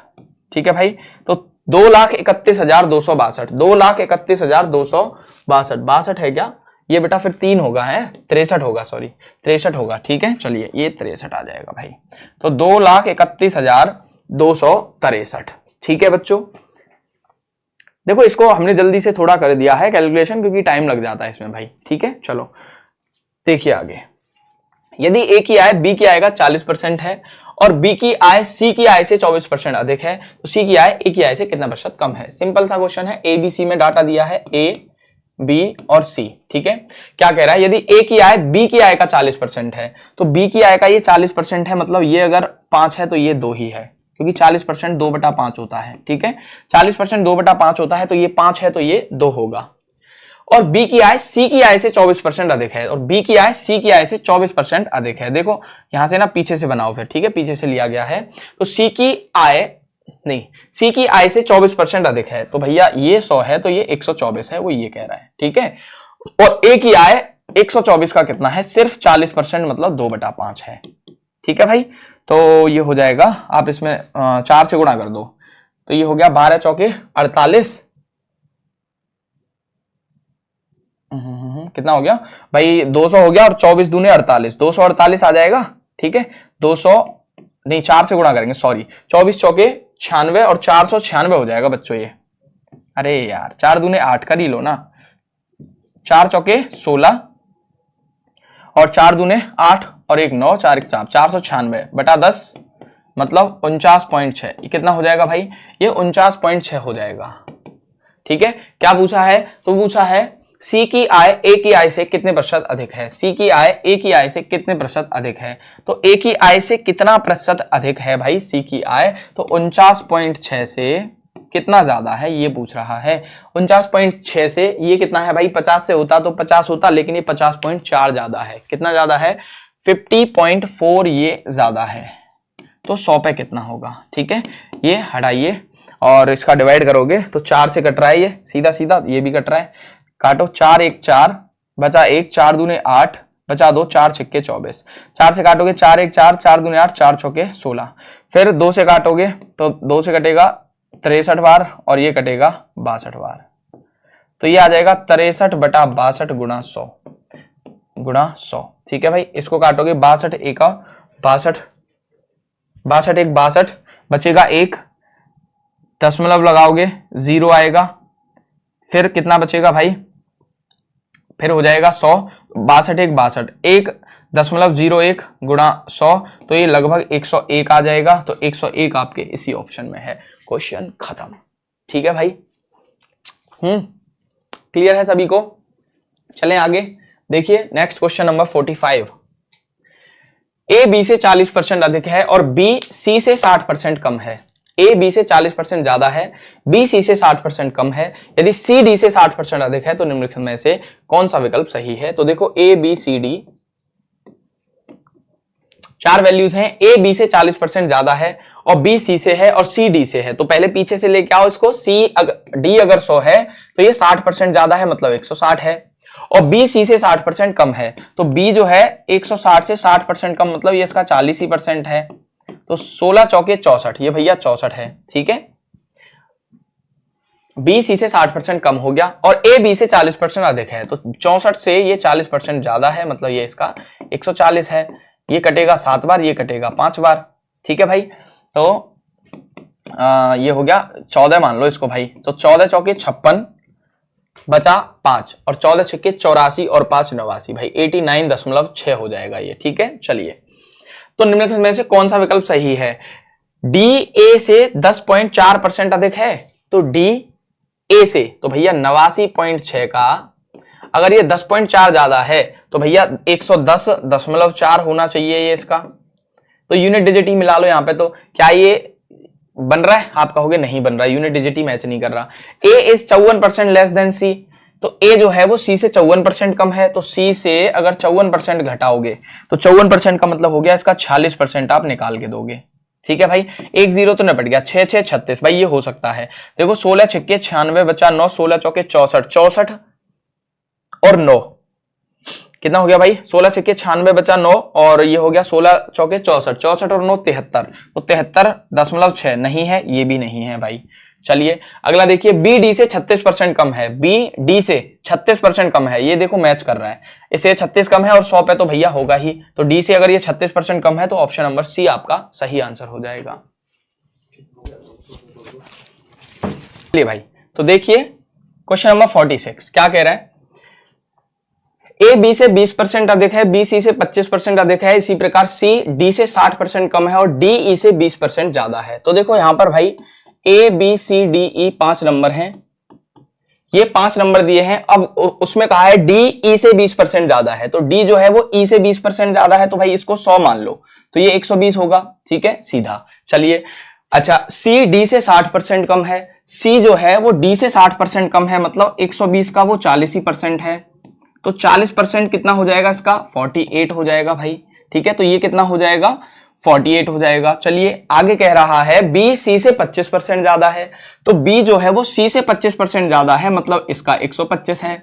ठीक है भाई। तो 2,31,262, 2,31,262, 62 है क्या ये बेटा, फिर 3 होगा, है 63 होगा, सॉरी 63 होगा, ठीक है, चलिए ये 63 आ जाएगा भाई। तो 2,31,263, ठीक है बच्चों। देखो इसको हमने जल्दी से थोड़ा कर दिया है कैलकुलेशन, क्योंकि टाइम लग जाता है इसमें भाई, ठीक है। चलो देखिए आगे, यदि ए की आय बी की आय का 40% है और बी की आय सी की आय से 24% अधिक है, तो सी की आय ए की आय से कितना प्रतिशत कम है। सिंपल सा क्वेश्चन है, ए बी सी में डाटा दिया है, ए बी और सी, ठीक है। क्या कह रहा है, यदि ए की आय बी की आय का 40% है, तो बी की आय का ये 40% है, मतलब ये अगर 5 है तो ये 2 ही है, क्योंकि 40% 2/5 होता है, ठीक है। 40% 2/5 होता है, तो ये 5 है तो ये 2 होगा। और बी की आय सी की आय से 24% अधिक है, और बी की आय सी की आय से 24% अधिक है। देखो यहां से ना पीछे से बनाओ फिर, ठीक है, पीछे से लिया गया है, तो सी की आय नहीं, सी की आय से 24% अधिक है, तो भैया ये 100 है तो ये 124 है, वो ये कह रहा है, ठीक है। और ए की आय 124 का कितना है, सिर्फ 40%, मतलब 2/5 है, ठीक है भाई। तो ये हो जाएगा, आप इसमें 4 से गुणा कर दो, तो ये हो गया 12 चौके 48, कितना हो गया भाई, 200 हो गया, और 24 दूने 48, 248 आ जाएगा, ठीक है। 200 नहीं, 4 से गुणा करेंगे, सॉरी, 24 चौके 96 और 496 हो जाएगा बच्चों ये। अरे यार 4 दूने 8 कर ही लो ना, 4 चौके 16 और 4 दूने 8 और 1 9, 4 1 4, 496/10 मतलब 49.6, ये कितना हो जाएगा भाई, ये 49.6 हो जाएगा, ठीक है। क्या पूछा है, तो पूछा है सी की आय ए की आय से कितने प्रतिशत अधिक है। सी की आय ए की आय से कितने प्रतिशत अधिक है, तो ए की आय से कितना प्रतिशत अधिक है भाई सी की आय, तो 49.6 से कितना ज्यादा है ये पूछ रहा है। 49.6 से ये कितना है भाई, 50 से होता तो 50 होता, लेकिन ये 50.4 ज्यादा है। कितना ज्यादा है, 50.4 ये ज्यादा है, तो 100 पे कितना होगा, ठीक है। ये हटाइए और इसका डिवाइड करोगे तो 4 से कट रहा है, ये सीधा सीधा, ये भी कट रहा है, काटो, 4 1 4 बचा 1, 4 दूने 8 बचा 2, 4 छक्के 24, 4 से काटोगे 4 1 4, 4 दूने 8, 4 चौके 16, फिर 2 से काटोगे तो 2 से कटेगा 63 बार और ये कटेगा 62 बार, तो ये आ जाएगा 63/62 गुणा 100 गुणा 100, ठीक है भाई। इसको काटोगे 62 1 62, 62 1 62, बचेगा 1, दशमलव लगाओगे 0 आएगा, फिर कितना बचेगा भाई, फिर हो जाएगा 100, 62 1 62, 1.01 गुणा 100, तो ये लगभग 101 आ जाएगा, तो 101 आपके इसी ऑप्शन में है। क्वेश्चन खत्म, ठीक है भाई। क्लियर है सभी को। चलें आगे, देखिए next question number 45। A B से 40% अधिक है और बी सी से 60% कम है। ए बी से 40% ज्यादा है, बी सी से 60% कम है, यदि सी डी से 60% अधिक है तो निम्नलिखित में से कौन सा विकल्प सही है। तो देखो A B C D 4 values हैं, ए बी से 40% ज्यादा है और बी सी से है और सी डी से है, तो पहले पीछे से लेके आओ इसको। डी अगर 100 है तो ये 60% ज्यादा है, मतलब 160 है, और बी सी से 60% कम है, तो बी जो है 160 से 60% कम, मतलब ये इसका 40% है, तो 16 चौके 64, ये भैया 64 है, ठीक है। बी सी से 60% कम हो गया और ए बी से 40% अधिक है, तो 64 से ये 40% ज्यादा है, मतलब ये इसका 140 है। ये कटेगा 7 बार, ये कटेगा 5 बार, ठीक है भाई। तो ये हो गया 14 मान लो इसको भाई, तो 14 चौके 56 बचा 5 और 14 छक्के 84 और 5 89 भाई 89.6 हो जाएगा ये, ठीक है। चलिए, तो निम्नलिखित में से कौन सा विकल्प सही है? डी ए से 10.4% अधिक है, तो डी ए से, तो भैया 89.6 का अगर ये 10.4 ज्यादा है तो भैया 110.4 होना चाहिए ये इसका, तो यूनिट डिजिट ही मिला लो यहाँ पे। तो क्या ये बन रहा है? आप कहोगे नहीं बन रहा, यूनिट डिजिट ही मैच नहीं कर रहा। ए इज 54% लेस देन सी, तो ए जो है वो सी से 54% कम है, तो सी से अगर 54% घटाओगे तो 54% का मतलब हो गया इसका 46% आप निकाल के दोगे, ठीक है भाई। 1 0 तो निपट गया, 6 6 36 भाई, ये हो सकता है। देखो 16 छक्के 96 बचा 9, 16 चौके 64, 64 और 9 कितना हो गया भाई? 16 छक्के 96 बचा 9 और ये हो गया 16 चौके 64, 64 और 9 73, तो 73.6 नहीं है, ये भी नहीं है भाई। चलिए अगला देखिए, बी डी से 36% कम है, बी डी से 36% कम है, ये देखो मैच कर रहा है, इसे 36 कम है और 100 पे तो भैया होगा ही, तो डी से अगर ये 36% कम है तो ऑप्शन नंबर सी आपका सही आंसर हो जाएगा। चलिए भाई, तो देखिए क्वेश्चन नंबर 46 क्या कह रहा है? ए बी से 20% अधिक है, बी सी से 25% अधिक है, इसी प्रकार सी डी से 60% कम है और डी ई से 20% ज्यादा है। तो देखो यहां पर भाई A B C D E 5 number हैं, ये 5 नंबर दिए हैं। अब उसमें कहा है डी ई से 20% ज्यादा है, तो डी जो है वो ई से 20% ज्यादा है, तो भाई इसको 100 मान लो, तो ये 120 होगा, ठीक है सीधा। चलिए अच्छा, सी डी से 60% कम है, सी जो है वो डी से 60% कम है, मतलब 120 का वो 40% है, तो 40% कितना हो जाएगा इसका? 48 हो जाएगा भाई, ठीक है। तो ये कितना हो जाएगा? 48 हो जाएगा। चलिए आगे कह रहा है बी सी से 25% ज्यादा है, तो बी जो है वो सी से 25% ज्यादा है, मतलब इसका 125 है,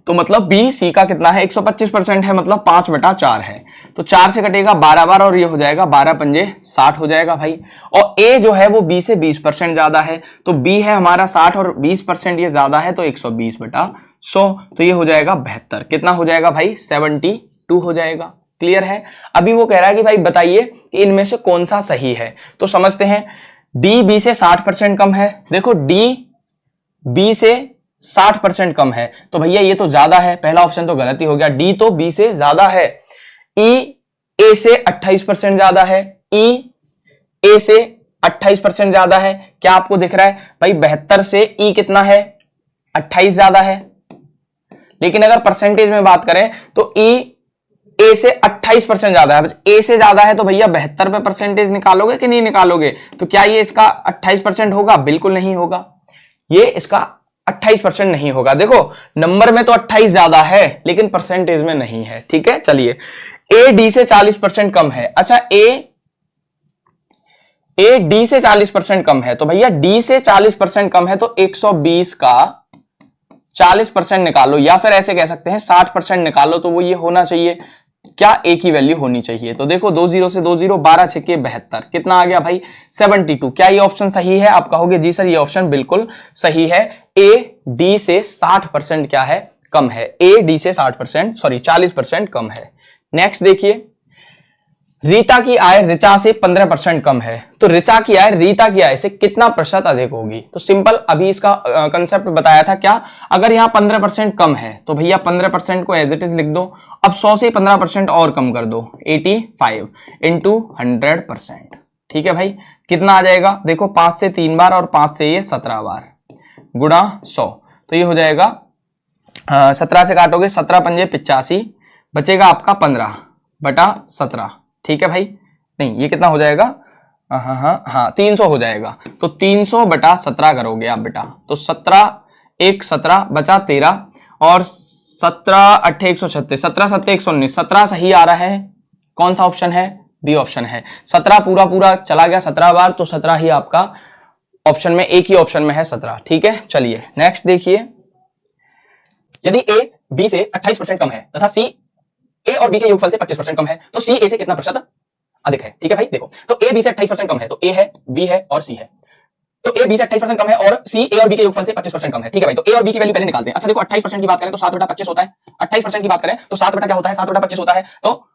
तो मतलब बी सी का कितना है? 125% है, मतलब 5/4 है, तो 4 से कटेगा 12 बार और ये हो जाएगा 12 पंजे 60 हो जाएगा भाई। और ए जो है वो बी से 20% ज्यादा है, तो बी है हमारा 60 और 20% ये ज्यादा है, तो 120/100, तो ये हो जाएगा 72। कितना हो जाएगा भाई? 72 हो जाएगा। क्लियर है? अभी वो कह रहा है कि भाई बताइए कि इनमें से कौन सा सही है, तो समझते हैं। डी बी से 60% कम है, देखो डी बी से 60% कम है, तो भैया ये तो ज्यादा है, पहला ऑप्शन तो गलत ही हो गया, डी तो बी से ज्यादा है। ई ए से 28% ज्यादा है, ई ए से 28% ज्यादा है, क्या आपको दिख रहा है भाई? 72 से ई कितना है? 28 ज्यादा है। लेकिन अगर परसेंटेज में बात करें तो ई ए से 28% ज्यादा है, ए से ज्यादा है, तो भैया 72 पे परसेंटेज निकालोगे कि नहीं निकालोगे? तो क्या ये इसका 28% होगा? बिल्कुल नहीं होगा, ये इसका 28% नहीं होगा। देखो नंबर में तो 28 ज्यादा है लेकिन परसेंटेज में नहीं है, ठीक है। चलिए ए डी से 40% कम है, अच्छा ए डी से 40% कम है, तो भैया डी से 40% कम है, तो 120 का 40% निकालो, या फिर ऐसे कह सकते हैं 60% निकालो, तो वो ये होना चाहिए क्या? ए की वैल्यू होनी चाहिए। तो देखो 2 0 से 2 0, 12 छक्के 72, कितना आ गया भाई? 72। क्या ये ऑप्शन सही है? आप कहोगे जी सर ये ऑप्शन बिल्कुल सही है, ए डी से 60% क्या है? कम है। ए डी से 60% सॉरी 40% कम है। नेक्स्ट देखिए, रीता की आय ऋचा से 15% कम है, तो ऋचा की आय रीता की आय से कितना प्रतिशत अधिक होगी? तो सिंपल अभी इसका कंसेप्ट बताया था क्या? अगर यहाँ 15% कम है तो भैया 15% को एज इट इज लिख दो, अब 100 से 15% और कम कर दो, 85 इंटू 100%, ठीक है भाई। कितना आ जाएगा? देखो 5 से 3 बार और 5 से ये 17 बार गुणा 100, तो ये हो जाएगा 17 से काटोगे 17 पंजे 85, बचेगा आपका 15/17, ठीक है भाई। नहीं ये कितना हो जाएगा? हाँ 300 हो जाएगा, तो 300/17 करोगे आप बेटा, तो 17 1 17 बचा 13 और 17 8 136, 17 7 119, 17 सही आ रहा है। कौन सा ऑप्शन है? बी ऑप्शन है। 17 पूरा चला गया 17 बार, तो 17 ही आपका ऑप्शन में, एक ही ऑप्शन में है 17, ठीक है। चलिए नेक्स्ट देखिए, यदि ए बी से 28% कम है तथा सी ए और बी के योगफल से 25% कम है, तो सी ए से कितना प्रतिशत अधिक है। ठीक है भाई, देखो तो ए बी से 28% कम है, तो ए है, बी है और सी है। तो ए बी से 28% कम है और सी ए और बी के योगफल से 25% कम है। ठीक है भाई, तो ए और बी की वैल्यू पहले निकालते हैं। अच्छा देखो 28% की बात करें तो 7/25 होता है। 28% की बात करें तो 7 बटा क्या होता है, 7/25 होता है। तो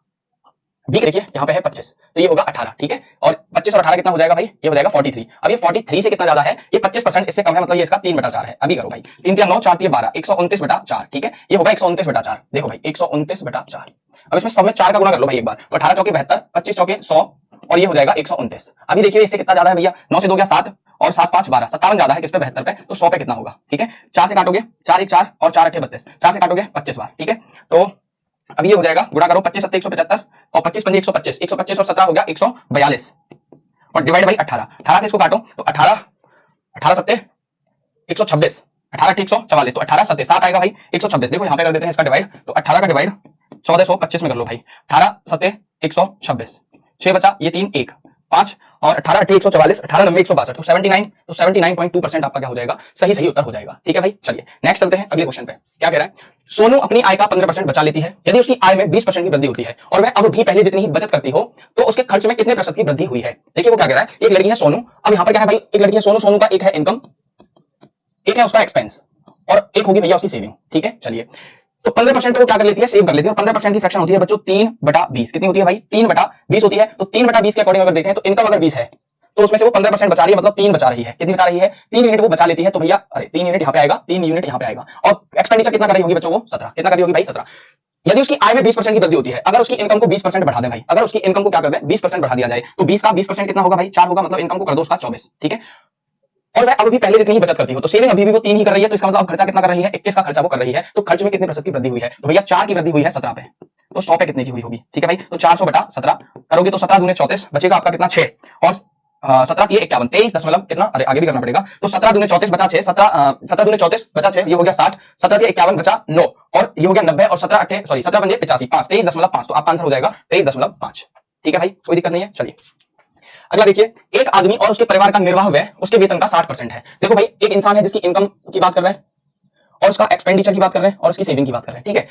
बी देखिए यहाँ पे है 25, तो ये होगा 18। ठीक है, और 25 और 18 कितना हो जाएगा भाई, ये हो जाएगा 43। अब ये 43 से कितना ज्यादा है, ये 25% इससे कम है, मतलब ये इसका 3/4 है। अभी करो भाई, 3 3 9 4 3 12, 129/4। ठीक है, ये होगा 129/4। देखो भाई 129/4। अब इसमें सब में 4 का गुणा कर लो भाई एक बार, तो 18 चौके 72, 25 चौके 100 और ये हो जाएगा 129। अभी देखिए इससे कितना ज्यादा है भैया, 9 से 2 गया 7 और 7 5 12, 57 ज्यादा है किस पे, 72 पे। तो 100 पे कितना होगा, ठीक है 4 से काटोगे, 4 1 4 और 4 8 32, 4 से काटोगे 25 बार। ठीक है, तो अब ये हो जाएगा, गुणा करो 25 7 175 और 25 5 125, 125 और 17 हो गया 142 और डिवाइड बाई 18, 18 से इसको काटो तो 18 18 7 126, 18 8 144, तो 18 7 7 आएगा भाई 126। देखो यहाँ पे कर देते हैं इसका डिवाइड, तो 18 का डिवाइड 1425 में कर लो भाई, 18 7 126, 6 बचा ये 3 1 5 और 18 8 144, 18 90 162, तो 79, तो 79.2% आपका क्या हो जाएगा, सही सही उत्तर हो जाएगा। ठीक है भाई, चलिए नेक्स्ट चलते हैं अगले क्वेश्चन पे। क्या कह रहा है, सोनू अपनी आय का 15% बचा लेती है, यदि उसकी आय में 20% की वृद्धि होती है और वह अब भी पहले जितनी ही बचत करती हो तो उसके खर्च में कितने प्रतिशत की वृद्धि हुई है। देखिए वो क्या कह रहा है, एक लड़की है सोनू, अब यहाँ पर क्या है भाई, एक लड़की है सोनू, सोनू का एक है इनकम, एक है उसका एक्सपेंस और एक होगी भैया उसकी सेविंग। ठीक है, चलिए तो 15% वो क्या कर लेती है, सेव कर लेती है, और 15% की फ्रैक्शन होती है बच्चों 3/20। कितनी होती है भाई, 3/20 होती है। तो 3/20 के अकॉर्डिंग अगर देखें तो इनकम अगर 20 है तो उसमें से वो 15% बचा रही है, मतलब 3 बचा रही है। कितनी बचा रही है, 3 यूनिट वो बचा लेती है। तो भैया अरे 3 यूनिट यहाँ पे आएगा, 3 यूनिट यहाँ पे आएगा। और एक्सपेंडिचर कितना कर रही होगी बच्चों, वो 17। कितना कर रही होगी भाई, 17। यदि उसकी आय में 20% की वृद्धि होती है, अगर उसकी इनकम को 20% बढ़ा दे भाई, अगर उसकी इनकम को क्या कर दे 20% बढ़ा दिया जाए, तो 20 का 20% कितना होगा भाई, 4 होगा, मतलब इनकम को कर दो उसका 24। ठीक है, और वह अब भी पहले जितनी ही बचत करती हो, तो सेविंग अभी भी वो 3 ही कर रही है, तो इसका मतलब खर्चा कितना कर रही है, 21 का खर्चा वो कर रही है। तो खर्च में कितने प्रतिशत की वृद्धि हुई है, तो भैया 4 की वृद्धि हुई है 17 पे, तो 100 पे कितने की हुई होगी। ठीक है भाई, तो 400/17 करोगे तो 17 दूने 34 बचेगा आपका कितना 6 और 17 3 51, 23 दशमलव कितना, अरे आगे भी करना पड़ेगा, तो 17 दूने 34 बचा 6, 17 दूने 34 बचा 6, ये हो गया 60, 17 3 51 बचा 9 और ये हो गया 90 और 17 8 सॉरी 17 पंजे 85, 5 23.5, तो आपका आंसर हो जाएगा 23.5। ठीक है भाई, कोई दिक्कत नहीं है। चलिए अगला देखिए, एक आदमी और उसके परिवार का निर्वाह व्यय उसके वेतन का 60% है। देखो भाई एक इंसान है जिसकी इनकम की बात कर रहे हैं और उसका एक्सपेंडिचर की बात कर रहे हैं और उसकी सेविंग की बात कर रहे हैं। ठीक है,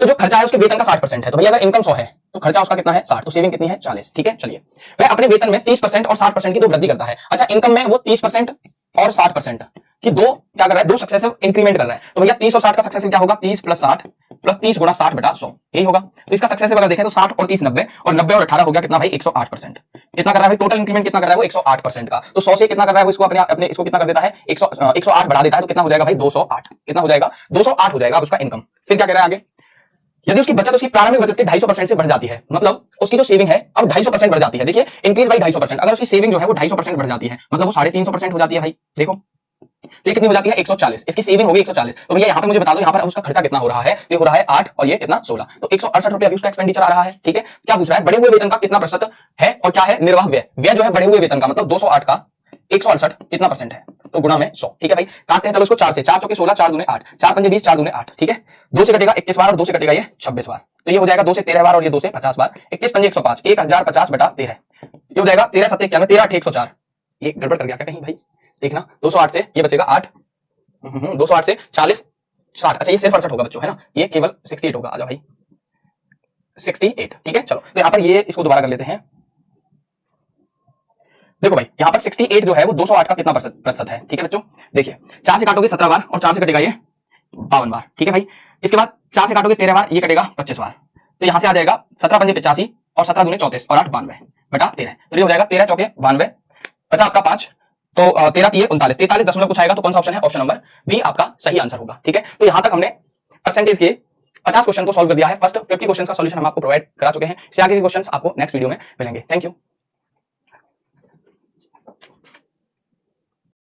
तो जो खर्चा है उसके वेतन का 60% है, तो भैया अगर इनकम 100 है तो खर्चा उसका कितना है 60, तो सेविंग कितनी है 40। ठीक है, चलिए वह अपने वेतन में 30% और 60% की दो वृद्धि करता है। अच्छा इनकम में वो 30% और 60% की दो क्या कर रहा है, दो सक्सेसिव इंक्रीमेंट कर रहा है। तो भैया 30 और 60 का सक्सेसिव क्या होगा, 30 + 60 + 30 × 60/100, यही होगा। तो इसका सक्सेसिव अगर देखें तो 60 और 30 90 और 90 और 18 हो गया कितना भाई 108%। कितना कर रहा है भाई, टोटल इंक्रीमेंट कितना कर रहा है वो 108% का। तो 100 से कितना कर रहा है वो, इसको अपने इसको कितना कर देता है 108 बढ़ा देता है, तो कितना हो जाएगा भाई 208। कितना हो जाएगा 208 हो जाएगा उसका इनकम। फिर क्या कह रहा है आगे, यदि उसकी बचत उसकी प्रारंभिक बचत के 250% से बढ़ जाती है, मतलब उसकी जो सेविंग है अब 250% बढ़ जाती है। देखिए इंक्रीज बाई 250%, अगर उसकी सेविंग जो है वो 250% बढ़ जाती है, मतलब वो 350% हो जाती है भाई। देखो तो ये कितनी हो जाती है 140, इसकी सेविंग होगी 140। तो भैया यहाँ पे मुझे बता दो यहाँ पर उसका खर्चा कितना हो रहा है, तो हो रहा है 8 और ये कितना 16, तो 168 रुपए अभी उसका एक्सपेंडिचर आ रहा है। ठीक है, क्या पूछ रहा है, बढ़े हुए वेतन का कितना प्रतिशत है और क्या है निर्वाह व्यय। व्यय जो है बढ़े हुए वेतन का, मतलब 208 का 168 कितना परसेंट है, तो गुणा में 100। ठीक है भाई, काटते हैं चलो इसको 4 से, 4 चौके 16, 4 दूने 8, 4 पंजे 20, 4 दूने 8। ठीक है, 2 से कटेगा 21 बार और 2 से कटेगा ये 26 बार, तो ये हो जाएगा 2 से 13 बार और ये 2 से 50 बार। 21 पंजे 105, 1050/13, ये हो जाएगा 13 7 91, 13 8 104। ये गड़बड़ कर गया क्या कहीं भाई, देखना 208 से ये बचेगा 8, 208 से 40 60, अच्छा ये सिर्फ 68 होगा बच्चों, है ना, ये केवल 68 होगा। आ जाओ भाई 68। ठीक है, चलो तो यहाँ पर ये इसको दोबारा कर लेते हैं। देखो भाई यहाँ पर 68 जो है वो 208 का कितना प्रतिशत है। ठीक है बच्चों, देखिए 4 से काटोगे 17 बार और 4 से कटेगा ये 52 बार। ठीक है भाई, इसके बाद 4 से काटोगे 13 बार, ये कटेगा 25 बार, तो यहां से आ जाएगा 17 पंजे 85 और 17 दूने 34 और 8 92/13, तो ये हो जाएगा 13 चौके 92, बचा आपका 5, तो 13 3 39, 43 दशमलव कुछ आएगा, तो कौन सा ऑप्शन है, ऑप्शन नंबर बी आपका सही आंसर होगा। ठीक है, तो यहां तक हमने परसेंटेज के 50 क्वेश्चन को सॉल्व कर दिया है। फर्स्ट 50 क्वेश्चन का सॉल्यूशन हम आपको प्रोवाइड करा चुके हैं। इससे आगे के क्वेश्चन आपको नेक्स्ट वीडियो में मिलेंगे। Thank you.